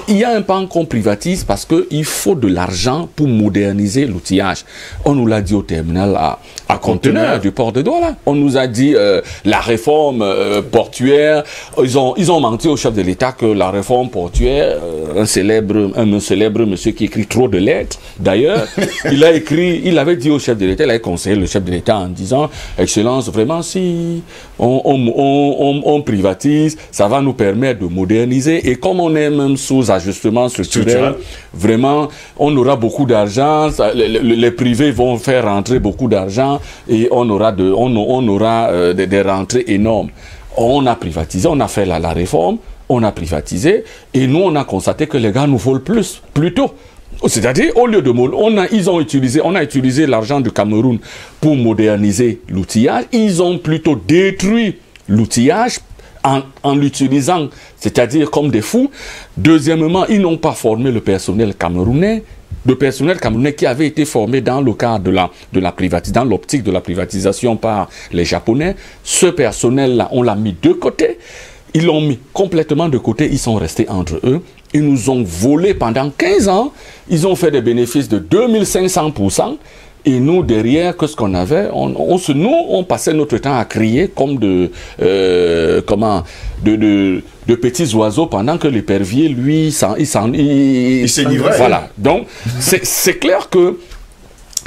il y a un pan qu'on privatise parce qu'il faut de l'argent pour moderniser l'outillage. On nous l'a dit au terminal à conteneurs du port de Douala. On nous a dit la réforme portuaire. Ils ont menti au chef de l'État que la réforme portuaire, un célèbre monsieur qui écrit trop de lettres, d'ailleurs, il avait dit au chef de l'État, il avait conseillé le chef de l'État en disant, Excellence, vraiment, si on privatise, ça va nous permettre de moderniser. Et comme on est même sous ajustement structurel, vraiment, on aura beaucoup d'argent, les privés vont faire rentrer beaucoup d'argent et on aura des rentrées énormes. On a privatisé, on a fait la réforme, on a privatisé et nous, on a constaté que les gars nous volent plus tôt. C'est-à-dire, au lieu de on a utilisé l'argent du Cameroun pour moderniser l'outillage. Ils ont plutôt détruit l'outillage en l'utilisant, c'est-à-dire comme des fous. Deuxièmement, ils n'ont pas formé le personnel camerounais. Le personnel camerounais qui avait été formé dans le cadre de la privatisation, dans l'optique de la privatisation par les Japonais. Ce personnel-là, on l'a mis de côté. Ils l'ont mis complètement de côté. Ils sont restés entre eux. Ils nous ont volé pendant 15 ans. Ils ont fait des bénéfices de 2500%. Et nous, derrière, qu'est-ce qu'on avait? On passait notre temps à crier comme de petits oiseaux pendant que l'épervier, lui, il s'enivrait. Voilà. Donc, c'est clair que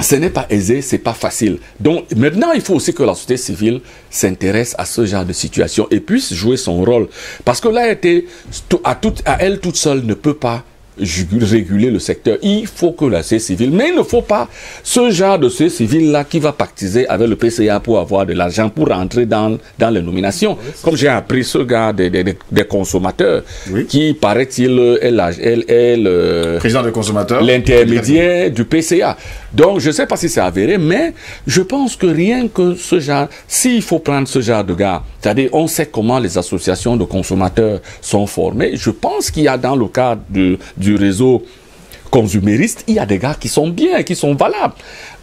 ce n'est pas aisé, c'est pas facile. Donc, maintenant, il faut aussi que la société civile s'intéresse à ce genre de situation et puisse jouer son rôle. Parce que l'ART, à elle toute seule, ne peut pas réguler le secteur. Il faut que la société civile, mais il ne faut pas ce genre de société civile-là qui va pactiser avec le PCA pour avoir de l'argent pour rentrer dans les nominations. Comme j'ai appris ce gars des consommateurs, qui, paraît-il, est le président des consommateurs, l'intermédiaire du PCA. Donc, je ne sais pas si c'est avéré, mais je pense que rien que ce genre, s'il faut prendre ce genre de gars, c'est-à-dire on sait comment les associations de consommateurs sont formées, je pense qu'il y a dans le cadre du réseau consumériste, il y a des gars qui sont bien, qui sont valables.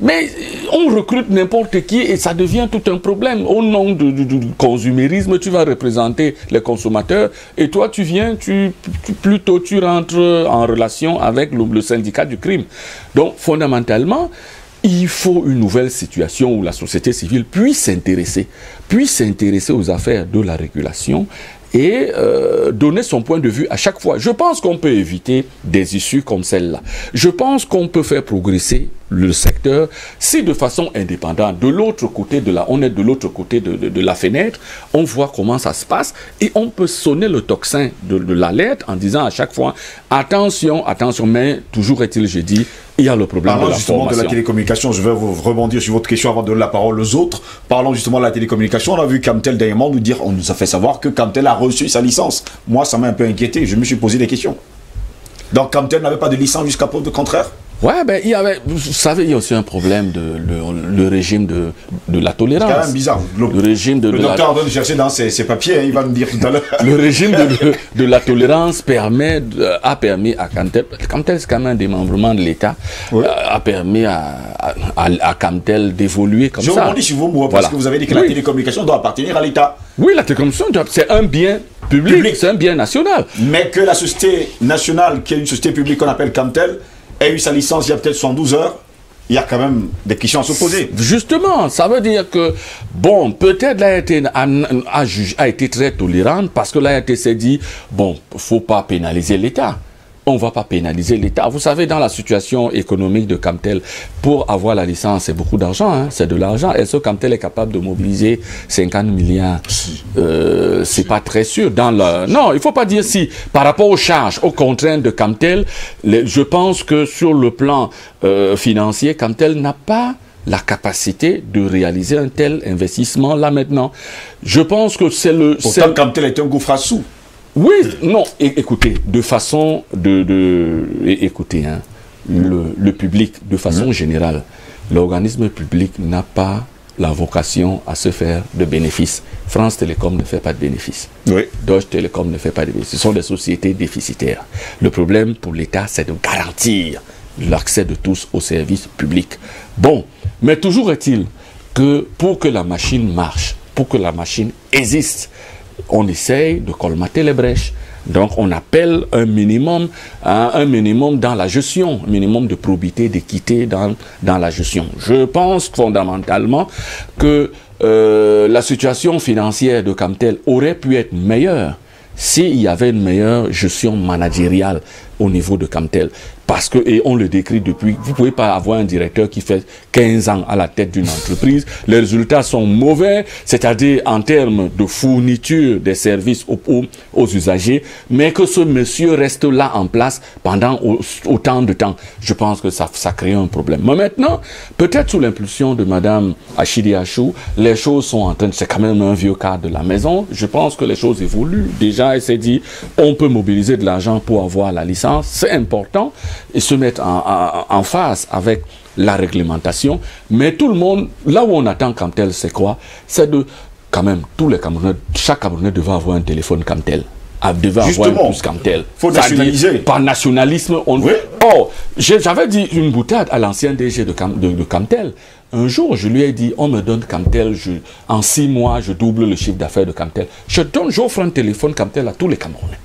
Mais on recrute n'importe qui et ça devient tout un problème. Au nom du consumérisme, tu vas représenter les consommateurs et toi, tu viens, tu rentres en relation avec le syndicat du crime. Donc, fondamentalement, il faut une nouvelle situation où la société civile puisse s'intéresser aux affaires de la régulation et donner son point de vue à chaque fois. Je pense qu'on peut éviter des issues comme celle-là. Je pense qu'on peut faire progresser le secteur si de façon indépendante, de l'autre côté on est de l'autre côté de la fenêtre, on voit comment ça se passe et on peut sonner le tocsin de l'alerte en disant à chaque fois attention, mais toujours est-il, j'ai dit, il y a le problème de la formation. De la télécommunication, je vais vous rebondir sur votre question avant de donner la parole aux autres. Parlons justement de la télécommunication. On a vu Camtel dernièrement on nous a fait savoir que Camtel a reçu sa licence. Moi, ça m'a un peu inquiété. Je me suis posé des questions. Donc Camtel n'avait pas de licence jusqu'à preuve de contraire? Ouais, vous savez, il y a aussi un problème le régime de la tolérance. C'est quand même bizarre. Le docteur doit chercher dans ses papiers, il va nous dire tout à l'heure. Le régime de la tolérance a permis à Camtel, c'est quand même un démembrement de l'État, a permis à Camtel d'évoluer comme ça. Je rebondis sur vos mots, parce que vous avez dit que la télécommunication doit appartenir à l'État. Oui, la télécommunication, c'est un bien public. C'est un bien national. Mais que la société nationale, qui est une société publique qu'on appelle Camtel, a eu sa licence il y a peut-être 112 heures, il y a quand même des questions à se poser. Justement, ça veut dire que, bon, peut-être l'ART a été très tolérante parce que l'ART s'est dit, bon, faut pas pénaliser l'État. On ne va pas pénaliser l'État. Vous savez, dans la situation économique de Camtel, pour avoir la licence, c'est beaucoup d'argent, hein, c'est de l'argent. Est-ce que Camtel est capable de mobiliser 50 milliards c'est pas très sûr. Non, il ne faut pas dire si. Par rapport aux charges, aux contraintes de Camtel, je pense que sur le plan financier, Camtel n'a pas la capacité de réaliser un tel investissement là maintenant. Je pense que c'est le... Pourtant, Camtel est un gouffre à sous. Oui, non, écoutez, de façon écoutez, hein, le public, de façon générale, l'organisme public n'a pas la vocation à se faire de bénéfices. France Télécom ne fait pas de bénéfices. Oui. Deutsche Telekom ne fait pas de bénéfices. Ce sont des sociétés déficitaires. Le problème pour l'État, c'est de garantir l'accès de tous aux services publics. Bon, mais toujours est-il que pour que la machine marche, pour que la machine existe, on essaye de colmater les brèches. Donc on appelle un minimum dans la gestion, un minimum de probité, d'équité dans la gestion. Je pense fondamentalement que la situation financière de Camtel aurait pu être meilleure s'il y avait une meilleure gestion managériale au niveau de Camtel. Parce que, et on le décrit depuis, vous ne pouvez pas avoir un directeur qui fait 15 ans à la tête d'une entreprise. Les résultats sont mauvais, c'est-à-dire en termes de fourniture des services aux usagers, mais que ce monsieur reste là en place pendant autant de temps. Je pense que ça crée un problème. Mais maintenant, peut-être sous l'impulsion de Madame Achidi Achou, les choses sont en train de... C'est quand même un vieux cas de la maison. Je pense que les choses évoluent. Déjà, elle s'est dit, on peut mobiliser de l'argent pour avoir la licence. C'est important. Et se mettre en face avec la réglementation. Mais tout le monde, là où on attend Camtel, c'est quoi? C'est de, quand même, tous les Camerounais, chaque Camerounais devait avoir un téléphone Camtel. Devait avoir un puce Camtel. Il faut nationaliser. Par nationalisme, on... Oui. Oh, j'avais dit une boutade à l'ancien DG de Camtel. Un jour, je lui ai dit, on me donne Camtel, en 6 mois, je double le chiffre d'affaires de Camtel. J'offre un téléphone Camtel à tous les Camerounais.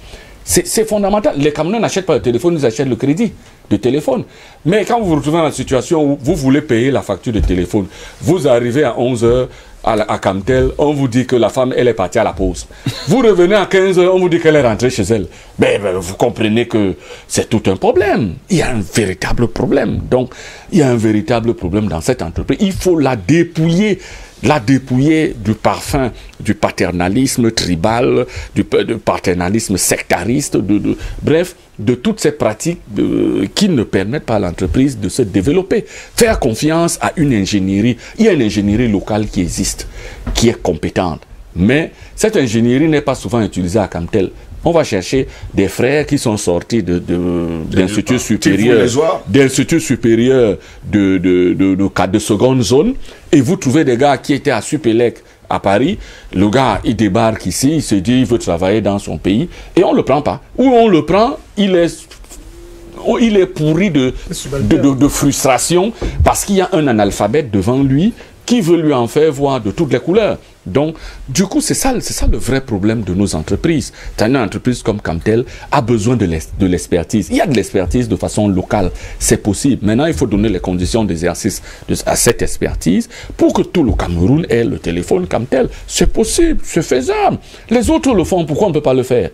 C'est fondamental. Les Camerounais n'achètent pas le téléphone, ils achètent le crédit de téléphone. Mais quand vous vous retrouvez dans la situation où vous voulez payer la facture de téléphone, vous arrivez à 11 h à Camtel, on vous dit que la femme, elle est partie à la pause. Vous revenez à 15 h, on vous dit qu'elle est rentrée chez elle. Ben, vous comprenez que c'est tout un problème. Il y a un véritable problème. Donc, il y a un véritable problème dans cette entreprise. Il faut la dépouiller du parfum, du paternalisme tribal, du paternalisme sectariste, bref, de toutes ces pratiques qui ne permettent pas à l'entreprise de se développer. Faire confiance à une ingénierie. Il y a une ingénierie locale qui existe, qui est compétente. Mais cette ingénierie n'est pas souvent utilisée à Camtel. On va chercher des frères qui sont sortis d'instituts supérieurs, de seconde zone, et vous trouvez des gars qui étaient à Supélec à Paris. Le gars, il débarque ici, il se dit il veut travailler dans son pays, et on ne le prend pas. Ou on le prend, il est pourri de frustration parce qu'il y a un analphabète devant lui qui veut lui en faire voir de toutes les couleurs. Donc, du coup, c'est ça le vrai problème de nos entreprises. Une entreprise comme Camtel a besoin de l'expertise. Il y a de l'expertise de façon locale, c'est possible. Maintenant, il faut donner les conditions d'exercice à cette expertise pour que tout le Cameroun ait le téléphone Camtel. C'est possible, c'est faisable. Les autres le font, pourquoi on ne peut pas le faire?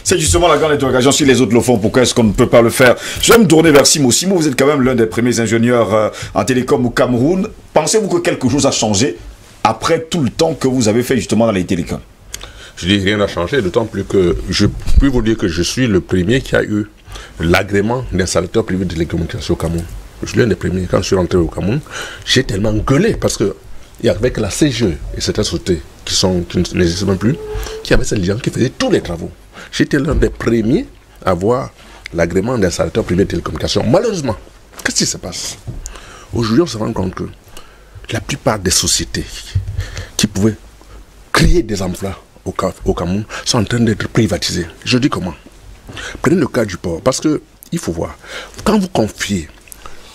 C'est justement la grande interrogation. Si les autres le font, pourquoi est-ce qu'on ne peut pas le faire? Je vais me tourner vers Simo. Simo, vous êtes quand même l'un des premiers ingénieurs en télécom au Cameroun. Pensez-vous que quelque chose a changé après tout le temps que vous avez fait justement dans les télécoms? Je dis rien n'a changé, d'autant plus que je peux vous dire que je suis le premier qui a eu l'agrément d'installateur privé de télécommunications au Cameroun. Je suis l'un des premiers. Quand je suis rentré au Cameroun, j'ai tellement gueulé parce que avec la CGE et certaines sociétés qui n'existent même plus, qui avaient ces gens qui faisaient tous les travaux. J'étais l'un des premiers à avoir l'agrément d'installateur privé de télécommunications. Malheureusement, qu'est-ce qui se passe? Aujourd'hui, on se rend compte que la plupart des sociétés qui pouvaient créer des emplois au Cameroun sont en train d'être privatisées. Je dis comment? Prenez le cas du port, parce que il faut voir, quand vous confiez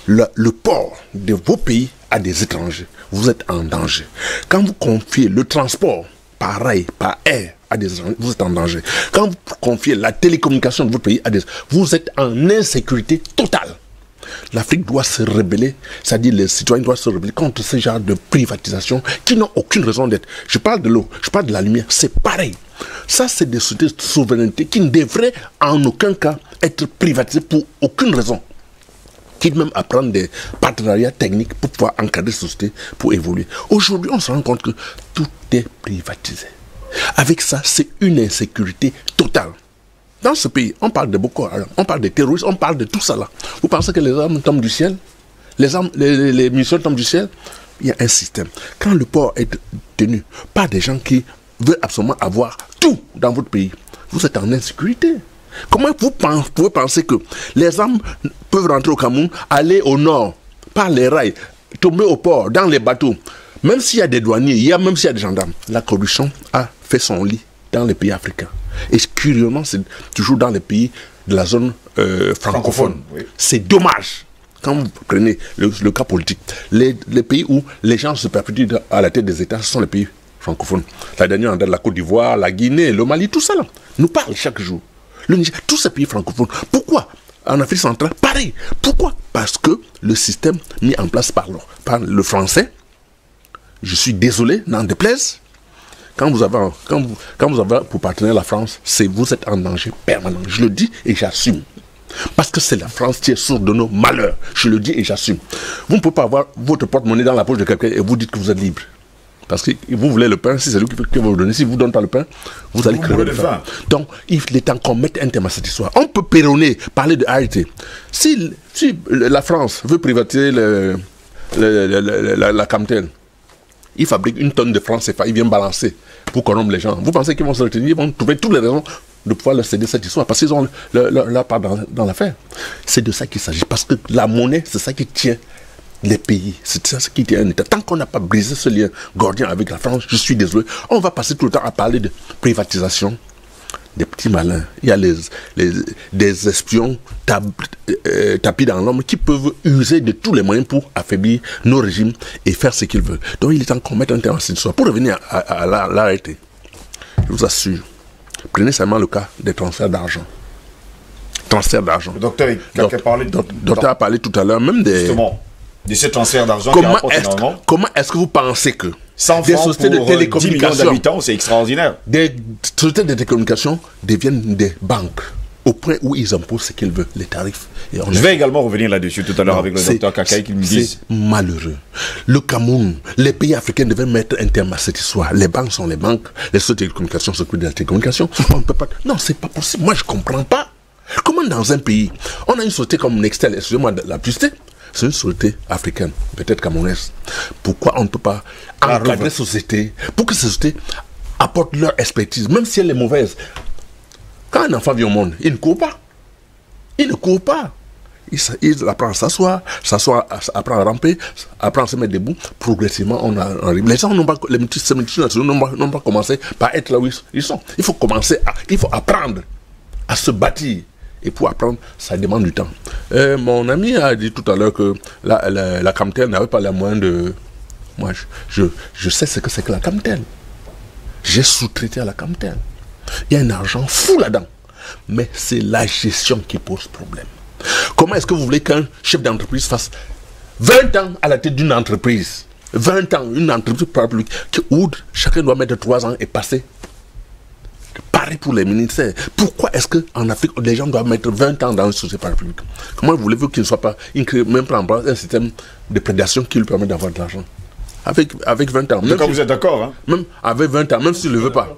le port de vos pays à des étrangers, vous êtes en danger. Quand vous confiez le transport par rail, par air, à des étrangers, vous êtes en danger. Quand vous confiez la télécommunication de votre pays à des... vous êtes en insécurité totale. L'Afrique doit se rebeller, c'est-à-dire les citoyens doivent se rebeller contre ce genre de privatisation qui n'ont aucune raison d'être. Je parle de l'eau, je parle de la lumière, c'est pareil. Ça, c'est des sociétés de souveraineté qui ne devraient en aucun cas être privatisées pour aucune raison. Quitte même à prendre des partenariats techniques pour pouvoir encadrer ces sociétés, pour évoluer. Aujourd'hui, on se rend compte que tout est privatisé. Avec ça, c'est une insécurité totale. Dans ce pays, on parle de Boko Haram, on parle de terroristes, on parle de tout ça là. Vous pensez que les armes tombent du ciel? Les munitions tombent du ciel? Il y a un système. Quand le port est tenu par des gens qui veulent absolument avoir tout dans votre pays, vous êtes en insécurité. Comment vous pouvez penser que les armes peuvent rentrer au Cameroun, aller au nord, par les rails, tomber au port, dans les bateaux? Même s'il y a des douaniers, même s'il y a des gendarmes, la corruption a fait son lit dans les pays africains. Et curieusement, c'est toujours dans les pays de la zone francophone. Oui. C'est dommage. Quand vous prenez le cas politique, les pays où les gens se perpétuent à la tête des États, ce sont les pays francophones. La dernière en date, la Côte d'Ivoire, la Guinée, le Mali, tout ça là, nous parle chaque jour. Le Niger, tous ces pays francophones. Pourquoi? En Afrique centrale, pareil. Pourquoi? Parce que le système mis en place par le français, je suis désolé, n'en déplaise, quand vous avez pour partenaire la France, vous êtes en danger permanent. Je le dis et j'assume. Parce que c'est la France qui est sourde de nos malheurs. Je le dis et j'assume. Vous ne pouvez pas avoir votre porte-monnaie dans la poche de quelqu'un et vous dites que vous êtes libre. Parce que vous voulez le pain, si c'est lui qui va vous donner. Si vous ne donnez pas le pain, vous allez crever de faim. Donc, il est temps qu'on mette un thème à cette histoire. On peut péronner, parler de arrêter. Si la France veut privatiser la Camtel, ils fabriquent une tonne de francs CFA, ils viennent balancer pour corrompre les gens. Vous pensez qu'ils vont se retenir? Ils vont trouver toutes les raisons de pouvoir leur céder cette histoire parce qu'ils ont leur part dans l'affaire. C'est de ça qu'il s'agit. Parce que la monnaie, c'est ça qui tient les pays. C'est ça qui tient un État. Tant qu'on n'a pas brisé ce lien gordien avec la France, je suis désolé, on va passer tout le temps à parler de privatisation. Des petits malins. Il y a des espions tapis dans l'ombre qui peuvent user de tous les moyens pour affaiblir nos régimes et faire ce qu'ils veulent. Donc il est temps qu'on mette un terme à cette histoire. Pour revenir à l'arrêter, je vous assure, prenez seulement le cas des transferts d'argent. Transferts d'argent. Le docteur a parlé tout à l'heure, même des... Justement, de ces transferts d'argent Comment est-ce que vous pensez que 100 des francs sociétés de télécommunications, 10 millions d'habitants, c'est extraordinaire. Des sociétés de télécommunications deviennent des banques au point où ils imposent ce qu'ils veulent, les tarifs. Je vais également revenir là-dessus tout à l'heure avec le docteur Kakaï qui me dit... C'est malheureux. Le Cameroun, les pays africains devaient mettre un terme à cette histoire. Les banques sont les banques, les sociétés de télécommunications s'occupent de la télécommunication. On ne peut pas... Non, c'est pas possible. Moi, je ne comprends pas. Comment dans un pays, on a une société comme Nextel, excusez-moi de la publicité, c'est une société africaine, peut-être camerounaise. Pourquoi on ne peut pas encadrer ces sociétés pour que ces sociétés apportent leur expertise, même si elle est mauvaise? Quand un enfant vient au monde, il ne court pas. Il ne court pas. Il apprend à s'asseoir, apprend à ramper, apprend à se mettre debout. Progressivement, on arrive. Les gens n'ont pas, les multinationaux n'ont pas commencé par être là où ils sont. Il faut apprendre à se bâtir. Et pour apprendre, ça demande du temps. Mon ami a dit tout à l'heure que la Camtel n'avait pas les moyens de... Moi, je sais ce que c'est que la Camtel. J'ai sous-traité à la Camtel. Il y a un argent fou là-dedans. Mais c'est la gestion qui pose problème. Comment est-ce que vous voulez qu'un chef d'entreprise fasse 20 ans à la tête d'une entreprise? 20 ans, une entreprise publique où chacun doit mettre 3 ans et passer. Pareil pour les ministères. Pourquoi est-ce qu'en Afrique, les gens doivent mettre 20 ans dans une société publique? Comment voulez-vous qu'il ne soit pas, même pas en place un système de prédation qui lui permet d'avoir de l'argent? Avec 20 ans. Quand vous êtes d'accord, hein? Même avec 20 ans, même s'il ne le veut pas.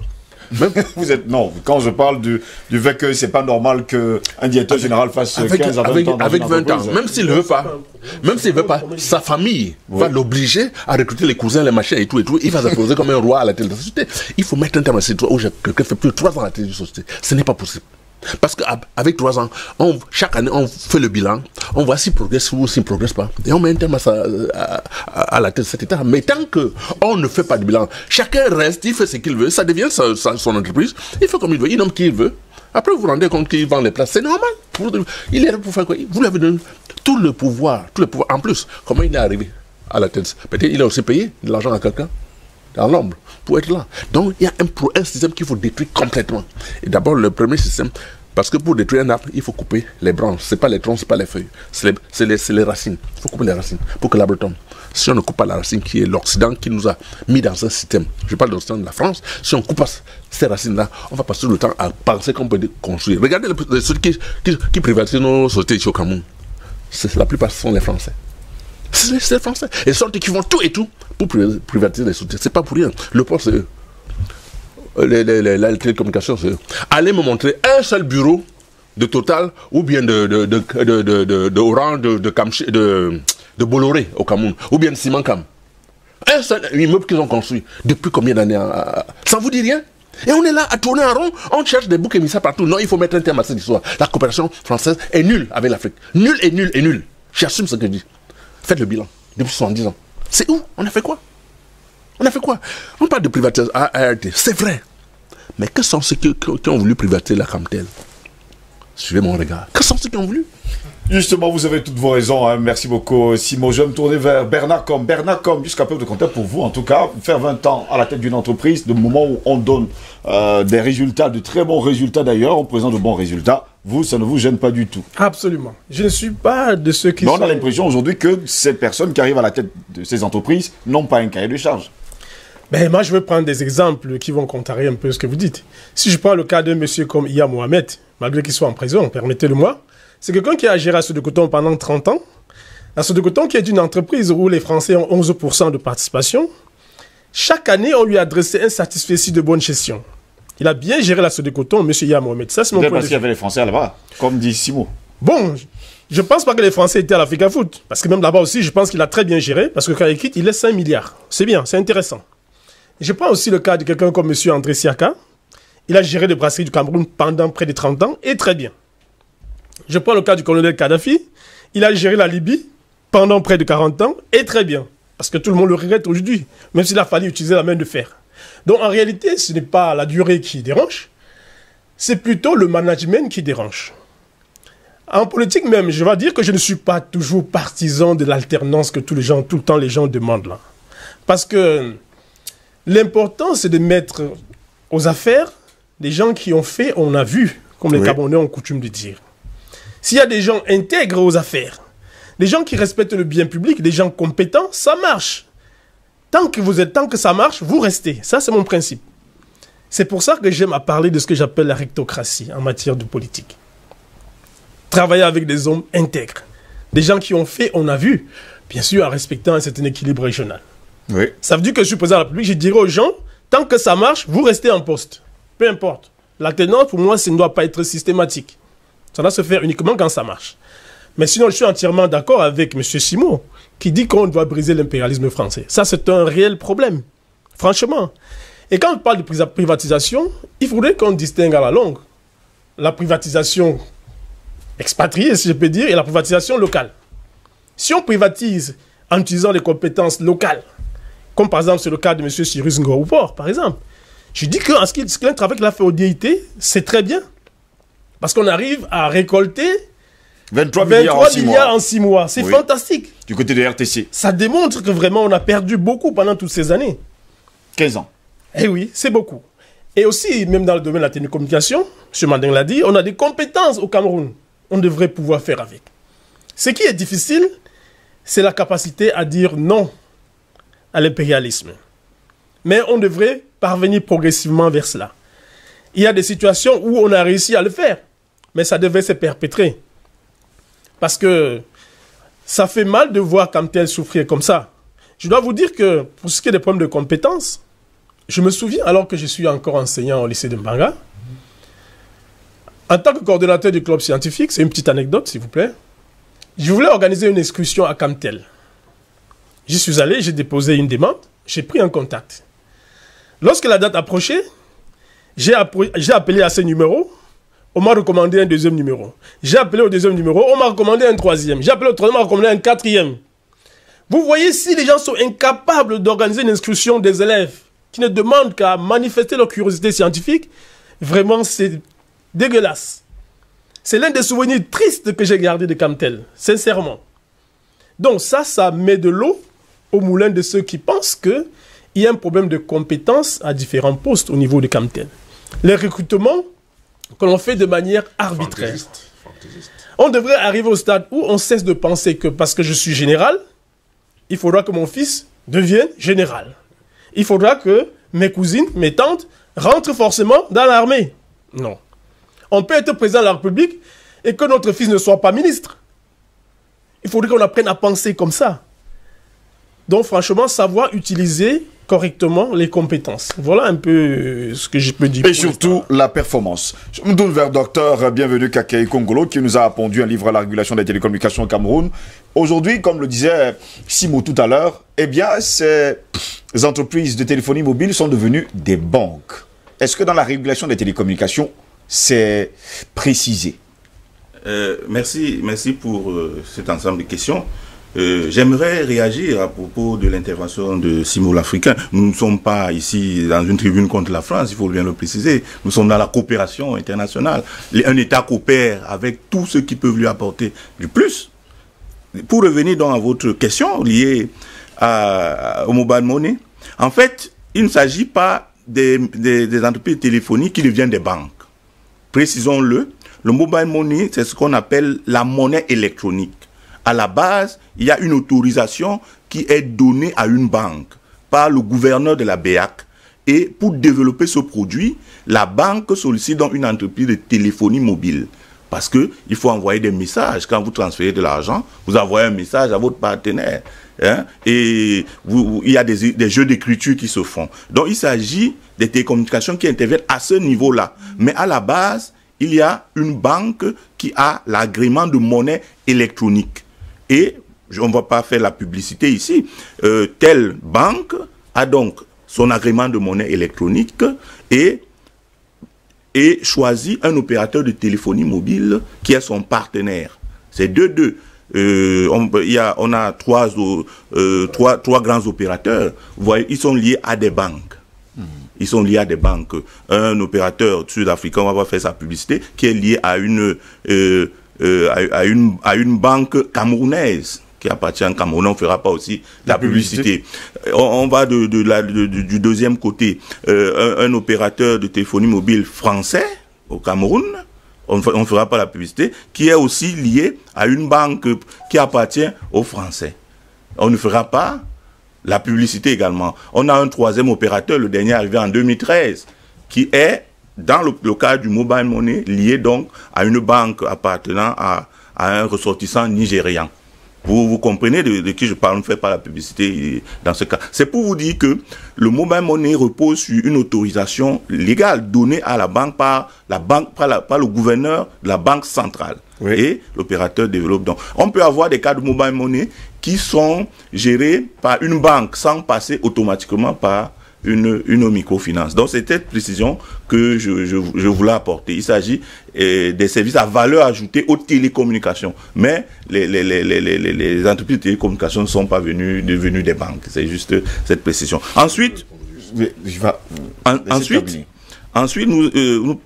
Non, quand je parle du fait que c'est pas normal qu'un directeur général fasse 15 à 20 ans avec 20 ans, même s'il ne veut pas, sa famille va l'obliger à recruter les cousins, les machins et tout, il va s'imposer comme un roi à la tête de la société. Il faut mettre un terme à cette histoire où quelqu'un fait plus de 3 ans à la tête de la société. Ce n'est pas possible. Parce qu'avec 3 ans, chaque année, on fait le bilan, on voit s'il progresse ou s'il ne progresse pas. Et on met un terme à la tête de cet État. Mais tant qu'on ne fait pas de bilan, chacun reste, il fait ce qu'il veut, ça devient son entreprise, il fait comme il veut, il nomme qui il veut. Après, vous vous rendez compte qu'il vend les places, c'est normal. Il est là pour faire quoi? Vous lui avez donné tout le pouvoir. En plus, comment il est arrivé à la tête? Peut-être qu'il a aussi payé de l'argent à quelqu'un dans l'ombre pour être là. Donc il y a un système qu'il faut détruire complètement. Et d'abord, le premier système, Parce que pour détruire un arbre, il faut couper les branches. Ce n'est pas les troncs, ce n'est pas les feuilles. C'est les racines. Il faut couper les racines pour que l'arbre tombe. Si on ne coupe pas la racine, qui est l'Occident qui nous a mis dans un système, je parle de l'Occident de la France, si on coupe pas ces racines-là, on va passer le temps à penser qu'on peut construire. Regardez ceux qui privatisent nos sociétés ici au Cameroun. La plupart sont les Français. C'est les Français. Et sont qui font tout et tout pour privatiser les sociétés. C'est pas pour rien. Le port, c'est eux. La télécommunication, c'est eux. Allez me montrer un seul bureau de Total ou bien de Orange, de Bolloré au Cameroun, ou bien de Simancam. Un seul immeuble qu'ils ont construit. Depuis combien d'années? Ça vous dit rien? Et on est là à tourner en rond, on cherche des boucs émissaires partout. Non, il faut mettre un terme à cette histoire. La coopération française est nulle avec l'Afrique. Nulle et nulle et nulle. J'assume ce que je dis. Faites le bilan. Depuis 70 ans. C'est où? On a fait quoi? On a fait quoi? On parle de privatisation à ART. C'est vrai. Mais que sont ceux qui ont voulu privatiser la Camtel? Suivez mon regard. Que sont ceux qui ont voulu? Justement, vous avez toutes vos raisons. Hein. Merci beaucoup, Simon. Je vais me tourner vers Bernard Com. Bernard Com, jusqu'à peu de compter pour vous, en tout cas, faire 20 ans à la tête d'une entreprise, le moment où on donne des résultats, de très bons résultats d'ailleurs, on présente de bons résultats. Vous, ça ne vous gêne pas du tout? Absolument. Je ne suis pas de ceux qui Mais on a l'impression aujourd'hui que ces personnes qui arrivent à la tête de ces entreprises n'ont pas un cahier de charge. Ben, moi, je vais prendre des exemples qui vont contrarier un peu ce que vous dites. Si je prends le cas d'un monsieur comme Iya Mohamed, malgré qu'il soit en prison, permettez-le-moi, c'est quelqu'un qui a géré à Sodecoton pendant 30 ans. À Sodecoton, qui est une entreprise où les Français ont 11% de participation. Chaque année, on lui a adressé un satisfecit de bonne gestion. Il a bien géré la Sodecoton, monsieur Iya Mohamed. Ça, c'est mon point de vue. Parce qu'il y avait les Français là-bas, comme dit Simon. Bon, je ne pense pas que les Français étaient à l'Africa Foot. Parce que même là-bas aussi, je pense qu'il a très bien géré. Parce que quand il quitte, il laisse 5 milliards. C'est bien, c'est intéressant. Je prends aussi le cas de quelqu'un comme monsieur André Siaka. Il a géré les brasseries du Cameroun pendant près de 30 ans et très bien. Je prends le cas du colonel Kadhafi. Il a géré la Libye pendant près de 40 ans et très bien. Parce que tout le monde le regrette aujourd'hui, même s'il a fallu utiliser la main de fer. Donc en réalité, ce n'est pas la durée qui dérange, c'est plutôt le management qui dérange. En politique même, je vais dire que je ne suis pas toujours partisan de l'alternance que tout le temps les gens demandent là. Parce que l'important, c'est de mettre aux affaires des gens qui ont fait, on a vu, comme les Camerounais ont coutume de dire. S'il y a des gens intègres aux affaires, des gens qui respectent le bien public, des gens compétents, ça marche. Tant que ça marche, vous restez. Ça, c'est mon principe. C'est pour ça que j'aime à parler de ce que j'appelle la rectocratie en matière de politique. Travailler avec des hommes intègres. Des gens qui ont fait, on a vu, bien sûr, en respectant un certain équilibre régional. Oui. Ça veut dire que je suis président de la République, je dirais aux gens, tant que ça marche, vous restez en poste. Peu importe. L'alternance, pour moi, ça ne doit pas être systématique. Ça doit se faire uniquement quand ça marche. Mais sinon, je suis entièrement d'accord avec M. Simon, qui dit qu'on doit briser l'impérialisme français. Ça, c'est un réel problème. Franchement. Et quand on parle de privatisation, il faudrait qu'on distingue à la longue la privatisation expatriée, si je peux dire, et la privatisation locale. Si on privatise en utilisant les compétences locales, comme par exemple c'est le cas de M. Cyrus Ngoroupor, par exemple, je dis qu'en ce qui est un travail qu'il a fait au DIT, c'est très bien. Parce qu'on arrive à récolter 23 milliards en 6 mois. C'est fantastique. Du côté de RTC. Ça démontre que vraiment on a perdu beaucoup pendant toutes ces années. 15 ans. Eh oui, c'est beaucoup. Et aussi, même dans le domaine de la télécommunication, M. Manding l'a dit, on a des compétences au Cameroun. On devrait pouvoir faire avec. Ce qui est difficile, c'est la capacité à dire non à l'impérialisme. Mais on devrait parvenir progressivement vers cela. Il y a des situations où on a réussi à le faire, mais ça devait se perpétrer. Parce que ça fait mal de voir Camtel souffrir comme ça. Je dois vous dire que pour ce qui est des problèmes de compétences, je me souviens, alors que je suis encore enseignant au lycée de Mbanga, en tant que coordonnateur du club scientifique, c'est une petite anecdote s'il vous plaît, je voulais organiser une excursion à Camtel. J'y suis allé, j'ai déposé une demande, j'ai pris un contact. Lorsque la date approchait, j'ai appelé à ce numéro, on m'a recommandé un deuxième numéro. J'ai appelé au deuxième numéro, on m'a recommandé un troisième. J'ai appelé au troisième, on m'a recommandé un quatrième. Vous voyez, si les gens sont incapables d'organiser une inscription des élèves qui ne demandent qu'à manifester leur curiosité scientifique, vraiment c'est dégueulasse. C'est l'un des souvenirs tristes que j'ai gardé de Camtel, sincèrement. Donc ça met de l'eau au moulin de ceux qui pensent qu'il y a un problème de compétence à différents postes au niveau de Camtel. Les recrutements que l'on fait de manière arbitraire. On devrait arriver au stade où on cesse de penser que parce que je suis général, il faudra que mon fils devienne général. Il faudra que mes cousines, mes tantes rentrent forcément dans l'armée. Non. On peut être président de la République et que notre fils ne soit pas ministre. Il faudrait qu'on apprenne à penser comme ça. Donc franchement, savoir utiliser correctement les compétences. Voilà un peu ce que je peux dire. Et surtout la performance. Je me tourne vers docteur Bienvenu Kakei Kongolo qui nous a pondu un livre à la régulation des télécommunications au Cameroun. Aujourd'hui, comme le disait Simo tout à l'heure, eh bien, ces entreprises de téléphonie mobile sont devenues des banques. Est-ce que dans la régulation des télécommunications, c'est précisé? Merci pour cet ensemble de questions. J'aimerais réagir à propos de l'intervention de Simo l'Africain. Nous ne sommes pas ici dans une tribune contre la France, il faut bien le préciser. Nous sommes dans la coopération internationale. Un État coopère avec tous ceux qui peuvent lui apporter du plus. Pour revenir donc à votre question liée au mobile money, en fait, il ne s'agit pas des entreprises téléphoniques qui deviennent des banques. Précisons-le, le mobile money, c'est ce qu'on appelle la monnaie électronique. À la base, il y a une autorisation qui est donnée à une banque par le gouverneur de la BEAC. Et pour développer ce produit, la banque sollicite donc une entreprise de téléphonie mobile. Parce qu'il faut envoyer des messages. Quand vous transférez de l'argent, vous envoyez un message à votre partenaire. Hein, et il y a des jeux d'écriture qui se font. Donc il s'agit des télécommunications qui interviennent à ce niveau-là. Mais à la base, il y a une banque qui a l'agrément de monnaie électronique. Et on ne va pas faire la publicité ici. Telle banque a donc son agrément de monnaie électronique et choisit un opérateur de téléphonie mobile qui est son partenaire. C'est deux. On a trois grands opérateurs. Vous voyez, ils sont liés à des banques. Ils sont liés à des banques. Un opérateur sud-africain, on va pas faire sa publicité, qui est lié à une banque camerounaise qui appartient à Cameroun. On ne fera pas aussi la publicité. On va du deuxième côté. Un opérateur de téléphonie mobile français au Cameroun, on ne fera pas la publicité, qui est aussi lié à une banque qui appartient aux Français. On ne fera pas la publicité également. On a un troisième opérateur, le dernier arrivé en 2013, qui est dans le cadre du mobile money, lié donc à une banque appartenant à un ressortissant nigérian. Vous comprenez de qui je parle, on ne fait pas la publicité dans ce cas. C'est pour vous dire que le mobile money repose sur une autorisation légale donnée à la banque par le gouverneur de la banque centrale. Oui. Et l'opérateur développe donc. On peut avoir des cas de mobile money qui sont gérés par une banque sans passer automatiquement par une microfinance. Donc c'est cette précision que je voulais apporter. Il s'agit des services à valeur ajoutée aux télécommunications. Mais les entreprises de télécommunications ne sont pas devenues des banques. C'est juste cette précision. Ensuite,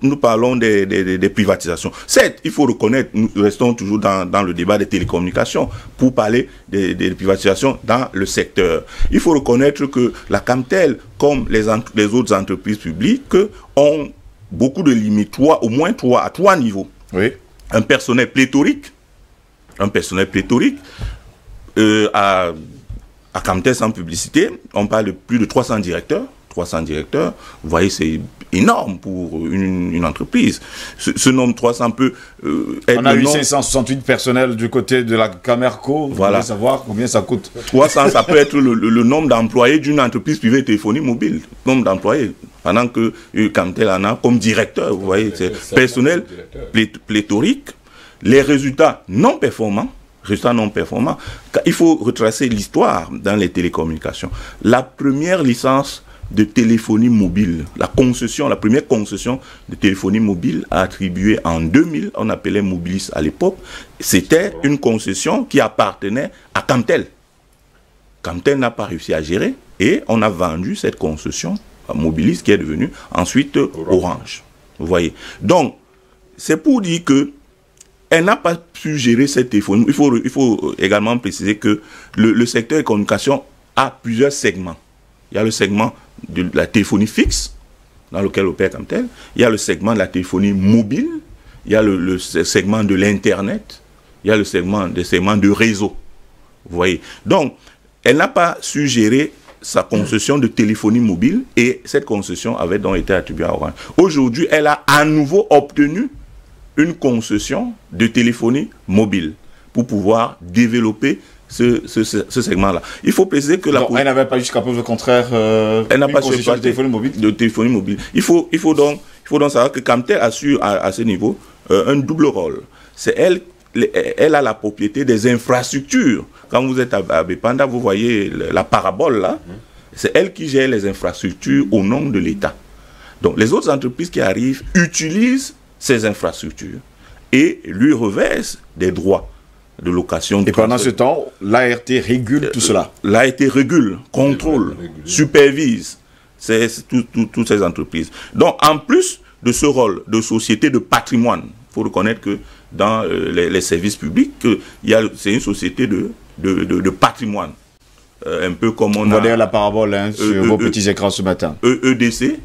nous parlons des privatisations. Certes, il faut reconnaître, nous restons toujours dans le débat des télécommunications pour parler des privatisations dans le secteur. Il faut reconnaître que la Camtel, comme les autres entreprises publiques, ont beaucoup de limites, au moins à trois niveaux. Oui. Un personnel pléthorique. À Camtel, sans publicité, on parle de plus de 300 directeurs. Vous voyez, c'est énorme pour une entreprise. Ce nombre 300 peut être... On a eu 568 personnels du côté de la Camerco. Voilà. Vous voulez savoir combien ça coûte? 300, ça peut être le nombre d'employés d'une entreprise privée de téléphonie mobile. Nombre d'employés. Pendant que Camtel en a comme directeur, vous voyez, c'est personnel pléthorique. Les résultats non performants. Il faut retracer l'histoire dans les télécommunications. La première licence de téléphonie mobile, la première concession de téléphonie mobile attribuée en 2000, on appelait Mobilis à l'époque, c'était une concession qui appartenait à Camtel. Camtel n'a pas réussi à gérer et on a vendu cette concession à Mobilis qui est devenue ensuite Orange. Vous voyez. Donc, c'est pour dire que elle n'a pas pu gérer cette téléphonie. Il faut également préciser que le secteur des communications a plusieurs segments. Il y a le segment de la téléphonie fixe, dans lequel opère Camtel. Il y a le segment de la téléphonie mobile, il y a le segment de l'Internet, il y a le segment de réseau. Vous voyez. Donc, elle n'a pas su gérer sa concession de téléphonie mobile et cette concession avait donc été attribuée à Orange. Aujourd'hui, elle a à nouveau obtenu une concession de téléphonie mobile pour pouvoir développer ce segment-là. Il faut préciser que elle n'avait pas jusqu'à preuve le contraire elle n'a pas concession de téléphonie mobile. De téléphonie mobile. Il faut donc savoir que Camtel assure à ce niveau un double rôle. C'est elle a la propriété des infrastructures. Quand vous êtes à Bépanda, vous voyez la parabole là. C'est elle qui gère les infrastructures au nom de l'État. Donc les autres entreprises qui arrivent utilisent ces infrastructures et lui reversent des droits de location. Et pendant ce temps, l'ART régule tout cela. L'ART régule, contrôle, supervise toutes ces entreprises. Donc en plus de ce rôle de société de patrimoine, il faut reconnaître que dans les services publics, c'est une société de patrimoine. Un peu comme on a la parabole sur vos petits écrans ce matin. EDC,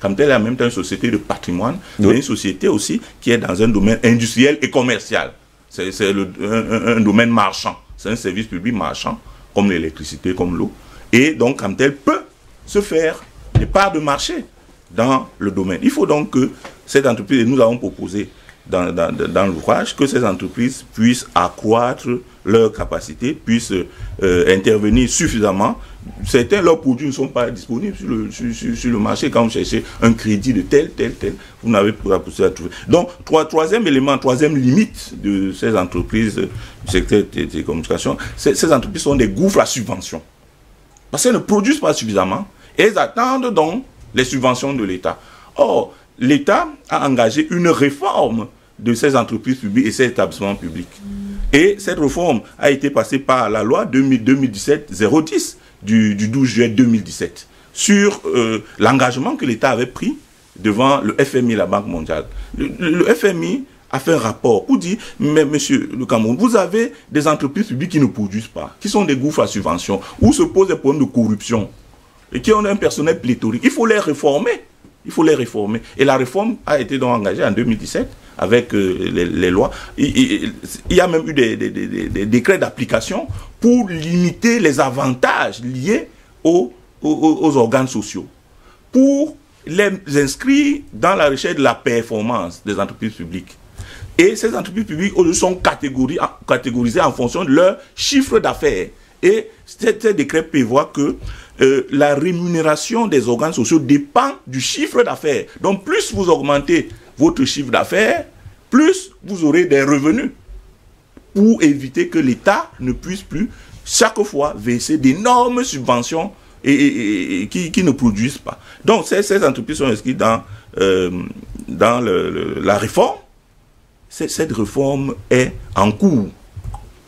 comme telle, en même temps une société de patrimoine, mais une société aussi qui est dans un domaine industriel et commercial. C'est un domaine marchand. C'est un service public marchand, comme l'électricité, comme l'eau. Et donc, comme tel, peut se faire des parts de marché dans le domaine. Il faut donc que cette entreprise, et nous avons proposé dans l'ouvrage, que ces entreprises puissent accroître leur capacité, puissent intervenir suffisamment. Certains, leurs produits ne sont pas disponibles sur le marché. Quand vous cherchez un crédit de tel, vous n'avez pas la possibilité de trouver. Donc, troisième élément, troisième limite de ces entreprises du secteur des télécommunications, ces entreprises sont des gouffres à subventions. Parce qu'elles ne produisent pas suffisamment et elles attendent donc les subventions de l'État. Or, l'État a engagé une réforme de ces entreprises publiques et ces établissements publics. Et cette réforme a été passée par la loi 2017-010 du 12 juillet 2017 sur l'engagement que l'État avait pris devant le FMI et la Banque mondiale. Le FMI a fait un rapport pour dire, mais monsieur le Cameroun, vous avez des entreprises publiques qui ne produisent pas, qui sont des gouffres à subvention, où se posent des problèmes de corruption et qui ont un personnel pléthorique. Il faut les réformer. Il faut les réformer. Et la réforme a été donc engagée en 2017 avec les lois. Il y a même eu des décrets d'application pour limiter les avantages liés aux organes sociaux, pour les inscrire dans la recherche de la performance des entreprises publiques. Et ces entreprises publiques sont catégorisées en fonction de leur chiffre d'affaires. Et ces décrets prévoient que la rémunération des organes sociaux dépend du chiffre d'affaires. Donc plus vous augmentez votre chiffre d'affaires, plus vous aurez des revenus pour éviter que l'État ne puisse plus chaque fois verser d'énormes subventions et qui ne produisent pas. Donc ces entreprises sont inscrites dans la réforme. Cette réforme est en cours.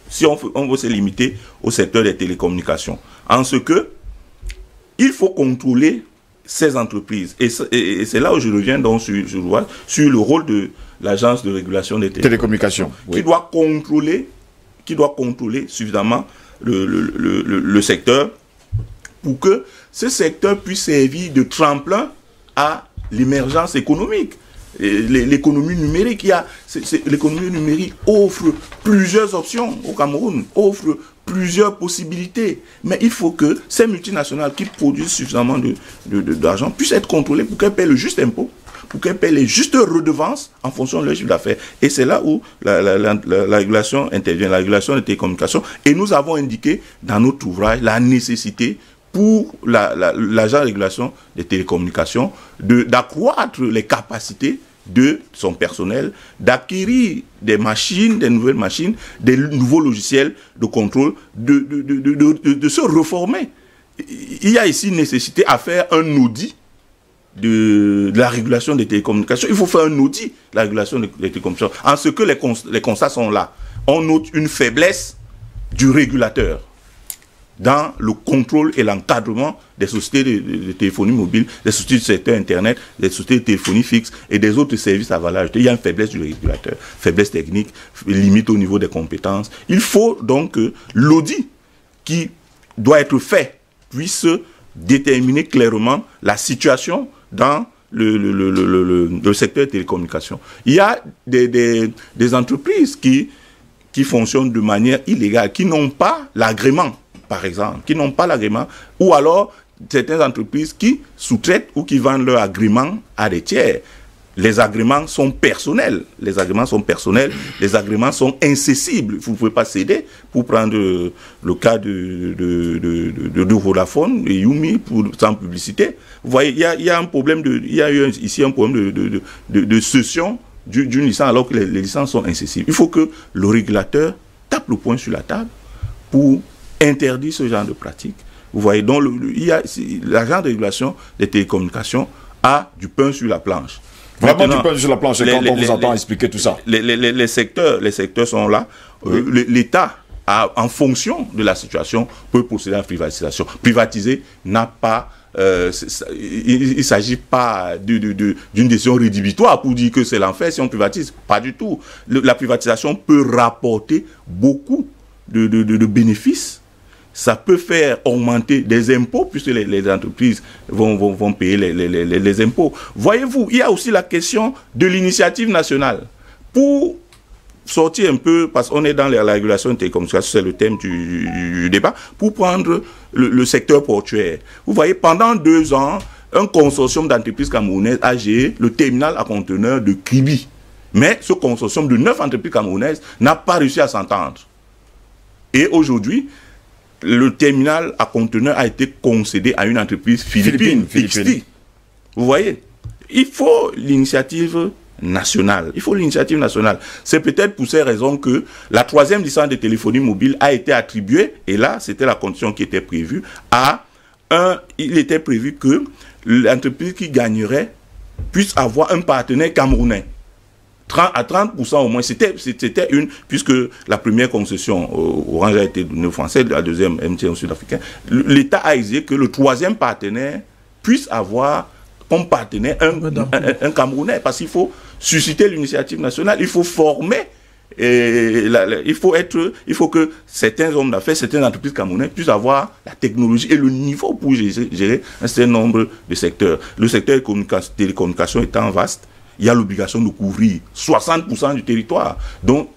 Si on veut se limiter au secteur des télécommunications. En ce que il faut contrôler ces entreprises. Et c'est là où je reviens donc sur le rôle de l'Agence de régulation des télécommunications. Qui doit contrôler suffisamment le secteur pour que ce secteur puisse servir de tremplin à l'émergence économique. L'économie numérique, l'économie numérique offre plusieurs options au Cameroun, offre plusieurs possibilités. Mais il faut que ces multinationales qui produisent suffisamment d'argent puissent être contrôlées pour qu'elles paient le juste impôt, pour qu'elles paient les justes redevances en fonction de leur chiffre d'affaires. Et c'est là où la régulation intervient, la régulation des télécommunications. Et nous avons indiqué dans notre ouvrage la nécessité pour l'agent de régulation des télécommunications d'accroître les capacités de son personnel, d'acquérir des machines, des nouvelles machines, des nouveaux logiciels de contrôle, de se reformer. Il y a ici nécessité à faire un audit de la régulation des télécommunications. Il faut faire un audit de la régulation des télécommunications. En ce que les constats sont là. On note une faiblesse du régulateur dans le contrôle et l'encadrement des sociétés de téléphonie mobile, des sociétés du secteur Internet, des sociétés de téléphonie fixe et des autres services à valeur ajoutée. Il y a une faiblesse du régulateur, faiblesse technique, limite au niveau des compétences. Il faut donc que l'audit qui doit être fait puisse déterminer clairement la situation dans le secteur des télécommunications. Il y a des entreprises qui fonctionnent de manière illégale, qui n'ont pas l'agrément, par exemple, qui n'ont pas l'agrément, ou alors certaines entreprises qui sous-traitent ou qui vendent leur agrément à des tiers. Les agréments sont personnels. Les agréments sont personnels. Les agréments sont incessibles. Vous ne pouvez pas céder. Pour prendre le cas de Vodafone et Yumi sans publicité. Vous voyez, il y a un problème il y a eu ici un problème de cession d'une licence alors que les licences sont incessibles. Il faut que le régulateur tape le poing sur la table pour interdire ce genre de pratique. Vous voyez, donc l'agent de régulation des télécommunications a du pain sur la planche. Vraiment du pain sur la planche, quand on vous entend expliquer tout ça. Les secteurs sont là. Oui. L'État, en fonction de la situation, peut procéder à la privatisation. Privatiser n'a pas... il ne s'agit pas d'une décision rédhibitoire pour dire que c'est l'enfer si on privatise. Pas du tout. La privatisation peut rapporter beaucoup de bénéfices. Ça peut faire augmenter des impôts puisque les entreprises vont payer les impôts. Voyez-vous, il y a aussi la question de l'initiative nationale. Pour sortir un peu, parce qu'on est dans la régulation des télécommunications, c'est le thème du débat, pour prendre le secteur portuaire. Vous voyez, pendant 2 ans, un consortium d'entreprises camerounaises a géré le terminal à conteneurs de Kribi. Mais ce consortium de 9 entreprises camerounaises n'a pas réussi à s'entendre. Et aujourd'hui, le terminal à conteneurs a été concédé à une entreprise philippine. Vous voyez, il faut l'initiative nationale. Il faut l'initiative nationale. C'est peut-être pour ces raisons que la 3e licence de téléphonie mobile a été attribuée, et là, c'était la condition qui était prévue, il était prévu que l'entreprise qui gagnerait puisse avoir un partenaire camerounais. À 30% au moins, c'était puisque la première concession Orange a été donnée aux Français, la deuxième MTN aux Sud-Africains, l'État a exigé que le 3e partenaire puisse avoir comme partenaire un Camerounais, parce qu'il faut susciter l'initiative nationale, il faut former, il faut que certains hommes d'affaires, certaines entreprises camerounaises puissent avoir la technologie et le niveau pour gérer un certain nombre de secteurs. Le secteur des télécommunications étant vaste, il y a l'obligation de couvrir 60% du territoire. Donc,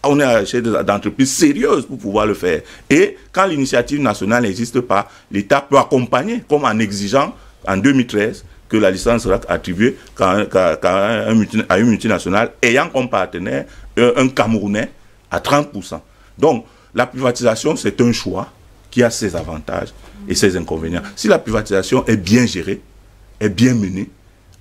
on est à la recherche d'entreprises sérieuses pour pouvoir le faire. Et quand l'initiative nationale n'existe pas, l'État peut accompagner, comme en exigeant en 2013 que la licence sera attribuée à une multinationale ayant comme partenaire un Camerounais à 30%. Donc, la privatisation, c'est un choix qui a ses avantages et ses inconvénients. Si la privatisation est bien gérée, est bien menée,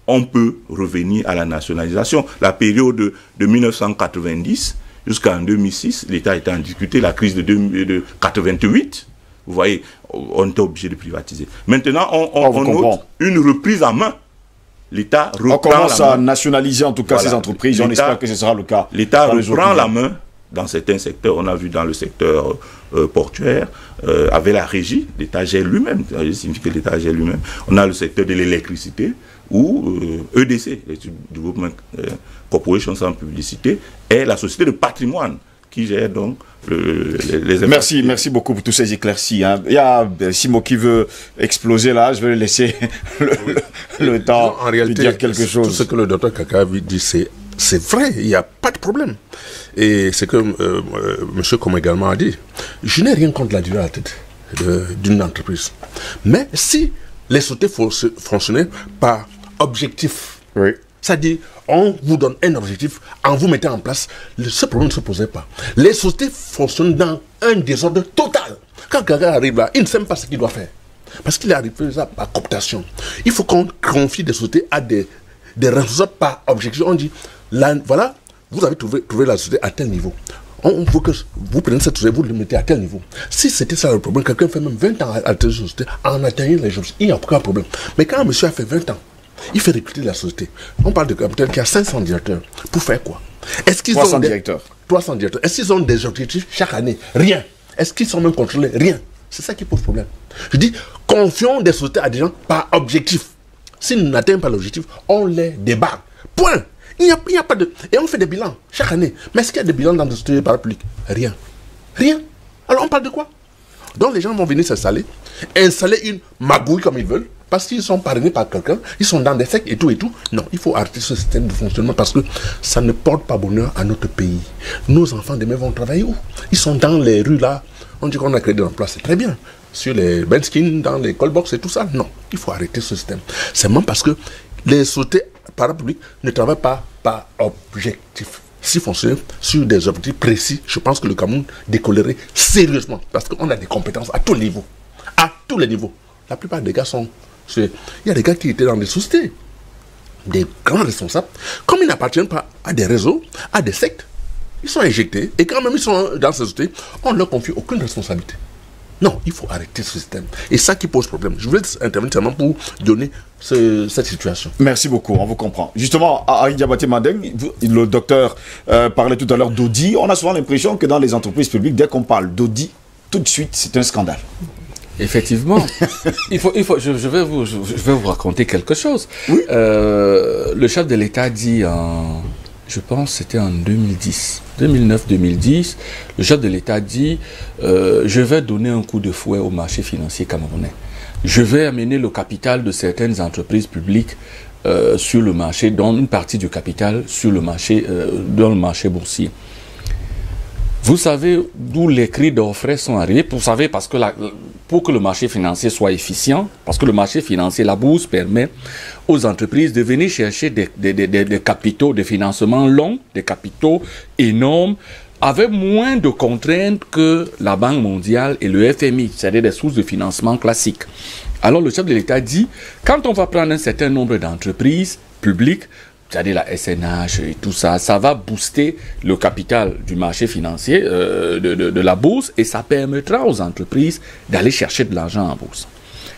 on peut revenir à la nationalisation. La période de 1990 jusqu'en 2006, l'État était en difficulté, la crise de 88, vous voyez, on était obligé de privatiser. Maintenant, on note une reprise en main. L'État reprend la main. On commence à nationaliser en tout cas ces entreprises, on espère que ce sera le cas. L'État reprend la main dans certains secteurs. On a vu dans le secteur portuaire, avec la régie, l'État gère lui-même. Ça signifie que l'État gère lui-même. On a le secteur de l'électricité, où EDC, Development Corporation sans publicité, est la société de patrimoine qui gère donc les merci beaucoup pour tous ces éclaircies. Hein. Il y a Simo qui veut exploser là, je vais lui laisser le temps en réalité, de dire quelque chose. Tout ce que le docteur Kakavi dit, c'est vrai, il n'y a pas de problème. Et c'est que monsieur comme également a dit, je n'ai rien contre la durée à la tête d'une entreprise. Mais si les sociétés fonctionnaient par objectif, oui. C'est-à-dire, on vous donne un objectif, en vous mettant en place, ce problème ne se posait pas. Les sociétés fonctionnent dans un désordre total. Quand quelqu'un arrive là, il ne sait même pas ce qu'il doit faire. Parce qu'il est arrivé par cooptation. Il faut qu'on confie des sociétés à des responsables par objectif. On dit, là, voilà, vous avez trouvé la société à tel niveau. On veut que vous preniez cette société, vous le mettez à tel niveau. Si c'était ça le problème, quelqu'un fait même 20 ans à telle société, en atteignant les choses, il n'y a aucun problème. Mais quand un monsieur a fait 20 ans, il fait recruter la société. On parle de capital qui a 500 directeurs. Pour faire quoi? Est-ce qu'ils 300 directeurs. 300 directeurs. Est-ce qu'ils ont des objectifs chaque année? Rien. Est-ce qu'ils sont même contrôlés? Rien. C'est ça qui pose problème. Je dis, confions des sociétés à des gens par objectif. S'ils n'atteignent pas l'objectif, on les débarque. Point. Il n'y a pas de... Et on fait des bilans chaque année. Mais est-ce qu'il y a des bilans dans les sociétés parapubliques? Rien. Rien. Alors on parle de quoi? Donc les gens vont venir s'installer, installer une magouille comme ils veulent, parce qu'ils sont parrainés par quelqu'un, ils sont dans des sectes et tout et tout. Non, il faut arrêter ce système de fonctionnement parce que ça ne porte pas bonheur à notre pays. Nos enfants demain vont travailler où? Ils sont dans les rues là. On dit qu'on a créé de l'emploi, c'est très bien. Sur les benskins, dans les callbox et tout ça. Non, il faut arrêter ce système. C'est même parce que les sociétés parapubliques ne travaillent pas par objectif. S'ils fonctionnaient sur des objectifs précis, je pense que le Cameroun décollerait sérieusement. Parce qu'on a des compétences à tous les niveaux. À tous les niveaux. La plupart des gars sont... Il y a des gars qui étaient dans des sociétés, des grands responsables. Comme ils n'appartiennent pas à des réseaux, à des sectes, ils sont injectés. Et quand même ils sont dans ces sociétés, on ne leur confie aucune responsabilité. Non, il faut arrêter ce système. Et ça qui pose problème. Je voulais intervenir seulement pour donner cette situation. Merci beaucoup, on vous comprend. Justement, à Diabaté Madeng, le docteur parlait tout à l'heure d'audit. On a souvent l'impression que dans les entreprises publiques, dès qu'on parle d'audit, tout de suite, c'est un scandale. Effectivement. je vais vous raconter quelque chose. Oui. Le chef de l'État dit je pense c'était en 2010, 2009-2010, le chef de l'État dit je vais donner un coup de fouet au marché financier camerounais. Je vais amener le capital de certaines entreprises publiques sur le marché, dont une partie du capital sur le marché, dans le marché boursier. Vous savez d'où les cris d'orfraie sont arrivés? Vous savez, parce que pour que le marché financier soit efficient, parce que le marché financier, la bourse, permet aux entreprises de venir chercher des capitaux, des financements longs, des capitaux énormes, avec moins de contraintes que la Banque mondiale et le FMI, c'est-à-dire des sources de financement classiques. Alors le chef de l'État dit, quand on va prendre un certain nombre d'entreprises publiques, c'est-à-dire la SNH et tout ça, ça va booster le capital du marché financier, de la bourse, et ça permettra aux entreprises d'aller chercher de l'argent en bourse.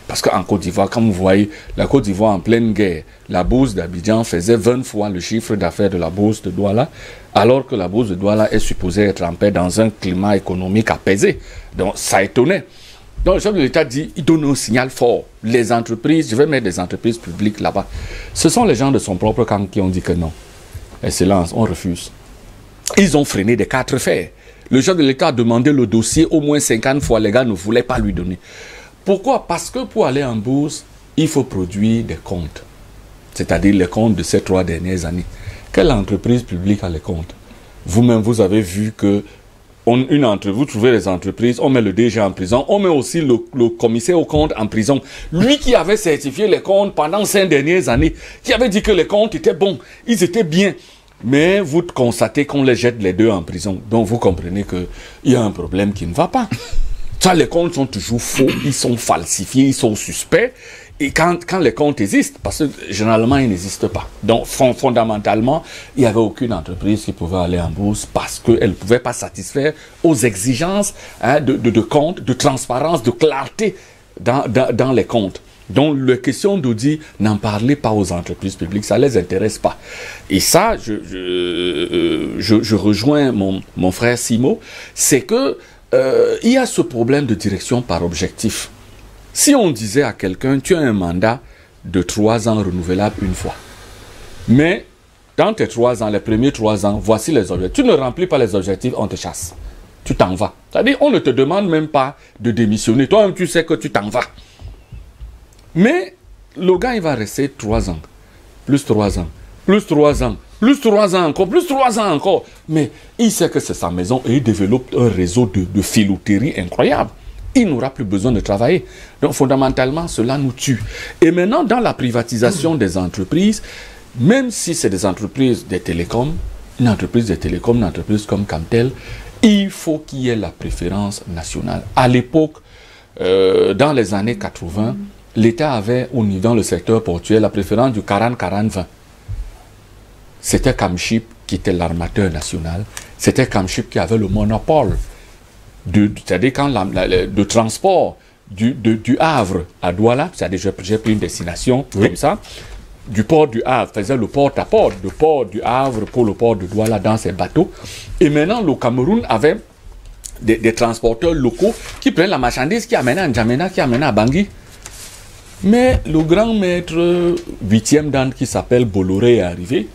Parce qu'en Côte d'Ivoire, comme vous voyez, la Côte d'Ivoire en pleine guerre, la bourse d'Abidjan faisait 20 fois le chiffre d'affaires de la bourse de Douala, alors que la bourse de Douala est supposée être en paix dans un climat économique apaisé. Donc ça étonnait. Donc le chef de l'État dit, il donne un signal fort. Les entreprises, je vais mettre des entreprises publiques là-bas. Ce sont les gens de son propre camp qui ont dit que non. Excellence, on refuse. Ils ont freiné des 4 fers. Le chef de l'État a demandé le dossier au moins 50 fois. Les gars ne voulaient pas lui donner. Pourquoi? Parce que pour aller en bourse, il faut produire des comptes. C'est-à-dire les comptes de ces 3 dernières années. Quelle entreprise publique a les comptes? Vous-même, vous avez vu que vous trouvez les entreprises, on met le DG en prison, on met aussi le commissaire aux comptes en prison. Lui qui avait certifié les comptes pendant 5 dernières années, qui avait dit que les comptes étaient bons, ils étaient bien. Mais vous constatez qu'on les jette les deux en prison. Donc vous comprenez qu'il y a un problème qui ne va pas. Ça, les comptes sont toujours faux, ils sont falsifiés, ils sont suspects. Et quand les comptes existent, parce que généralement ils n'existent pas. Donc fondamentalement, il n'y avait aucune entreprise qui pouvait aller en bourse parce qu'elle ne pouvait pas satisfaire aux exigences de compte, de transparence, de clarté dans les comptes. Donc la question d'audit, n'en parlez pas aux entreprises publiques, ça ne les intéresse pas. Et ça, je rejoins mon frère Simo, c'est que il y a ce problème de direction par objectif. Si on disait à quelqu'un, tu as un mandat de 3 ans renouvelable une fois, mais dans tes 3 ans, les premiers 3 ans, voici les objectifs. Tu ne remplis pas les objectifs, on te chasse. Tu t'en vas. C'est-à-dire, on ne te demande même pas de démissionner. Toi-même, tu sais que tu t'en vas. Mais le gars, il va rester 3 ans, plus 3 ans, plus 3 ans, plus 3 ans encore, plus 3 ans encore. Mais il sait que c'est sa maison et il développe un réseau de filouterie incroyable. Il n'aura plus besoin de travailler. Donc, fondamentalement, cela nous tue. Et maintenant, dans la privatisation des entreprises, même si c'est des entreprises des télécoms, une entreprise comme Camtel, il faut qu'il y ait la préférence nationale. À l'époque, dans les années 80, l'État avait, dans le secteur portuaire, la préférence du 40-40-20. C'était Camship qui était l'armateur national. C'était Camship qui avait le monopole. C'est-à-dire quand le transport du Havre à Douala, c'est-à-dire j'ai pris une destination comme ça, du port du Havre faisait le porte-à-porte, le port du Havre pour le port de Douala dans ses bateaux. Et maintenant, le Cameroun avait des transporteurs locaux qui prennent la marchandise, qui amènent à N'Djamena, qui amènent à Bangui. Mais le grand maître 8e dan qui s'appelle Bolloré est arrivé,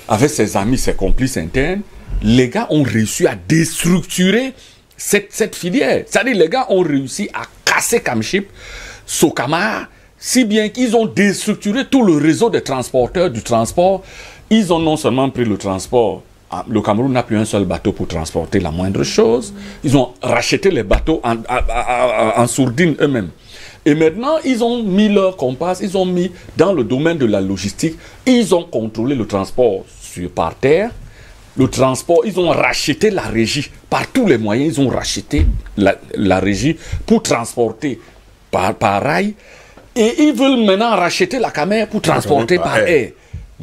avec ses amis, ses complices internes. Les gars ont réussi à déstructurer cette filière. C'est-à-dire les gars ont réussi à casser Camship, Socamar, Si bien qu'ils ont déstructuré tout le réseau des transporteurs du transport. Ils ont non seulement pris le transport. Le Cameroun n'a plus un seul bateau pour transporter la moindre chose. Ils ont racheté les bateaux en sourdine eux-mêmes. Et maintenant, ils ont mis leur compas, ils ont mis dans le domaine de la logistique, ils ont contrôlé le transport par terre, le transport, ils ont racheté la régie. Par tous les moyens, ils ont racheté la régie pour transporter par rail. Et ils veulent maintenant racheter la caméra pour transporter par air.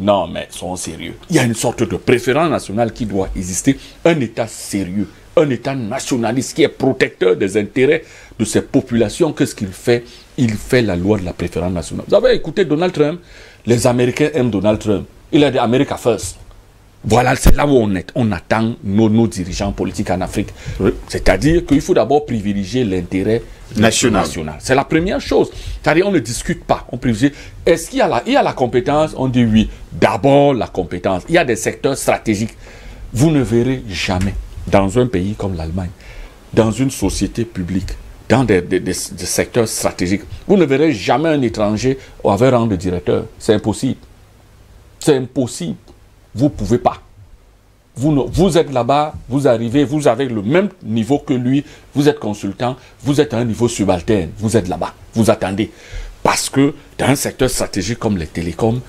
Non, mais sont sérieux. Il y a une sorte de préférence nationale qui doit exister. Un État sérieux, un État nationaliste qui est protecteur des intérêts de ces populations. Qu'est-ce qu'il fait? Il fait la loi de la préférence nationale. Vous avez écouté Donald Trump? Les Américains aiment Donald Trump. Il a dit America First. Voilà, c'est là où on attend nos dirigeants politiques en Afrique. Oui. C'est-à-dire qu'il faut d'abord privilégier l'intérêt national. C'est la première chose. C'est-à-dire on ne discute pas, on privilégie. Est-ce qu'il y a la compétence? On dit oui. D'abord la compétence. Il y a des secteurs stratégiques. Vous ne verrez jamais dans un pays comme l'Allemagne, dans une société publique, dans des secteurs stratégiques, vous ne verrez jamais un étranger avec rang de directeur. C'est impossible. C'est impossible. Vous ne pouvez pas. Vous êtes là-bas, vous arrivez, vous avez le même niveau que lui, vous êtes consultant, vous êtes à un niveau subalterne, vous êtes là-bas, vous attendez. Parce que dans un secteur stratégique comme les télécoms,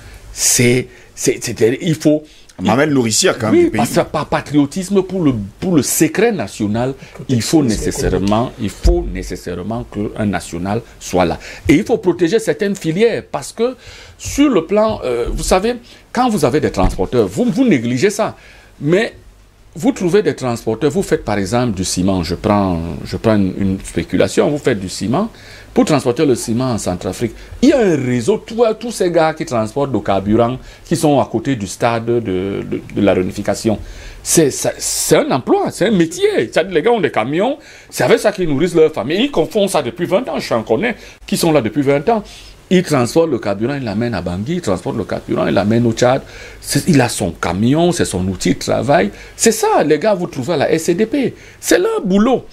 il faut... Mamel nourricière quand même. Oui, parce que par patriotisme, pour le secret national, il faut nécessairement qu'un national soit là. Et il faut protéger certaines filières parce que sur le plan, vous savez, quand vous avez des transporteurs, vous négligez ça. Mais vous trouvez des transporteurs, vous faites par exemple du ciment, je prends une spéculation, vous faites du ciment, pour transporter le ciment en Centrafrique, il y a un réseau, tous ces gars qui transportent du carburant, qui sont à côté du stade de la réunification. C'est un emploi, c'est un métier. Les gars ont des camions, c'est avec ça qu'ils nourrissent leur famille. Ils confondent ça depuis 20 ans, je en connais, qui sont là depuis 20 ans. Il transporte le carburant, il l'amène à Bangui, il transporte le carburant, il l'amène au Tchad. Il a son camion, c'est son outil de travail. C'est ça, les gars, vous trouvez à la SCDP. C'est leur boulot.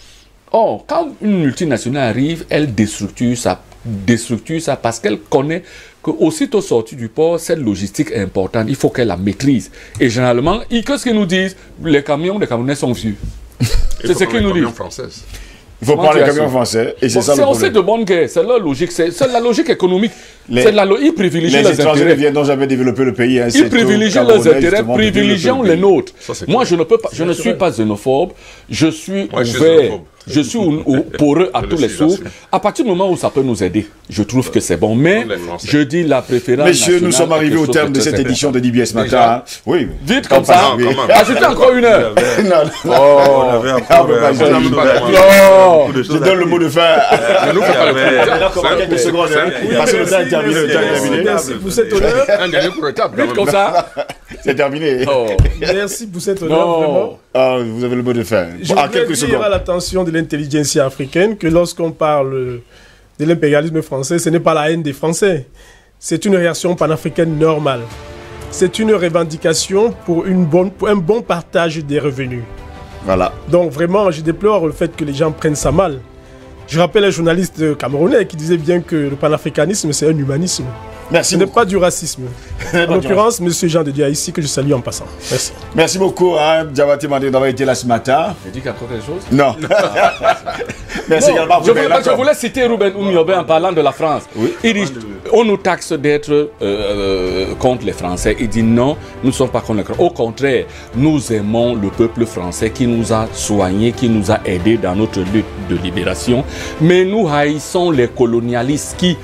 Or, quand une multinationale arrive, elle déstructure ça parce qu'elle connaît qu'aussitôt sortie du port, cette logistique est importante. Il faut qu'elle la maîtrise. Et généralement, qu'est-ce qu'ils nous disent? Les Camerounais sont vieux. C'est ce qu'ils nous disent. Il faut prendre les camions français et c'est ça le problème. C'est de bonne guerre, c'est leur logique, c'est la logique économique. Ils privilégient les étrangers intérêts. Ne viennent jamais développer le pays. Hein, ils privilégient leurs intérêts, privilégions les nôtres. Moi, je ne suis pas xénophobe, je suis ouvert. Je suis pour eux à tous les sourds. À partir du moment où ça peut nous aider, je trouve que c'est bon. Mais je dis la préférence. Messieurs, nous sommes arrivés au terme de cette édition de DBS Matin. Oui. Vite comme ça. Ajoutez encore une heure. Non. Je donne le mot de fin. Nous faisons quelques secondes. Parce que le temps est terminé. Merci pour cet honneur. Un dernier pour étape. Vite comme ça. C'est terminé. Merci pour cet honneur, vraiment. Vous avez le mot de fin. Je voudrais dire à l'attention de l'intelligentsia africaine que lorsqu'on parle de l'impérialisme français, ce n'est pas la haine des Français. C'est une réaction panafricaine normale. C'est une revendication pour un bon partage des revenus. Voilà. Donc vraiment, je déplore le fait que les gens prennent ça mal. Je rappelle un journaliste camerounais qui disait bien que le panafricanisme, c'est un humanisme. Merci. Ce n'est pas du racisme. En l'occurrence, M. Jean de Dieu ici, que je salue en passant. Merci. Merci beaucoup, Diabaté Mandé, d'avoir été là ce matin. Tu dis qu'il y a encore quelque chose? Non. Merci également. Je voulais citer Ruben Oumiobe en parlant de la France. Oui. Il dit, on nous taxe d'être contre les Français. Il dit non, nous ne sommes pas contre les Français. Au contraire, nous aimons le peuple français qui nous a soignés, qui nous a aidés dans notre lutte de libération. Mais nous haïssons les colonialistes qui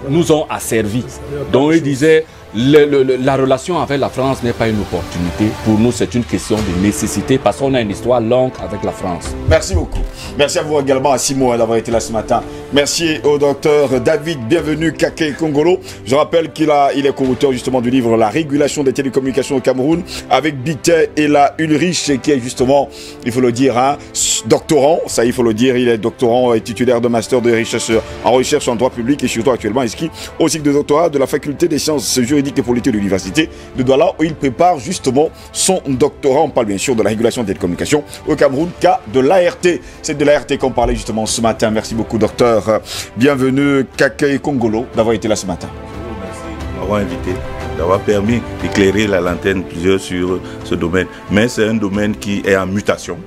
nous ont asservis. Donc il disait, la relation avec la France n'est pas une opportunité. Pour nous, c'est une question de nécessité parce qu'on a une histoire longue avec la France. Merci beaucoup. Merci à vous également, à Simo, d'avoir été là ce matin. Merci au docteur David Bienvenu Kake Kongolo. Je rappelle qu'il est co-auteur justement du livre La régulation des télécommunications au Cameroun avec Bité et la Ulrich qui est justement, il faut le dire, doctorant. Ça, il faut le dire, il est doctorant et titulaire de master de recherche en droit public et surtout actuellement inscrit au cycle de doctorat de la faculté des sciences juridiques et politiques de l'université de Douala où il prépare justement son doctorat. On parle bien sûr de la régulation des télécommunications au Cameroun, cas de l'ART. C'est de l'ART qu'on parlait justement ce matin. Merci beaucoup, docteur docteur. Bienvenue, Kakei Kongolo, d'avoir été là ce matin. Merci de m'avoir invité, d'avoir permis d'éclairer la lanterne plusieurs sur ce domaine. Mais c'est un domaine qui est en mutation.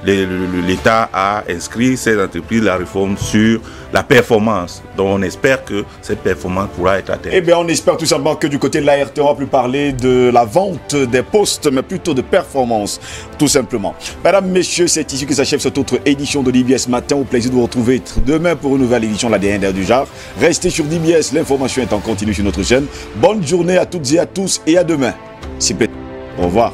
L'État a inscrit ces entreprises, la réforme sur la performance. Donc on espère que cette performance pourra être atteinte. Eh bien, on espère tout simplement que du côté de l'ART, on va plus parler de la vente des postes, mais plutôt de performance, tout simplement. Mesdames, messieurs, c'est ici que s'achève cette autre édition de DBS Matin. Au plaisir de vous retrouver demain pour une nouvelle édition de la DNR du genre. Restez sur DBS, l'information est en continu sur notre chaîne. Bonne journée à toutes et à tous et à demain. Au revoir.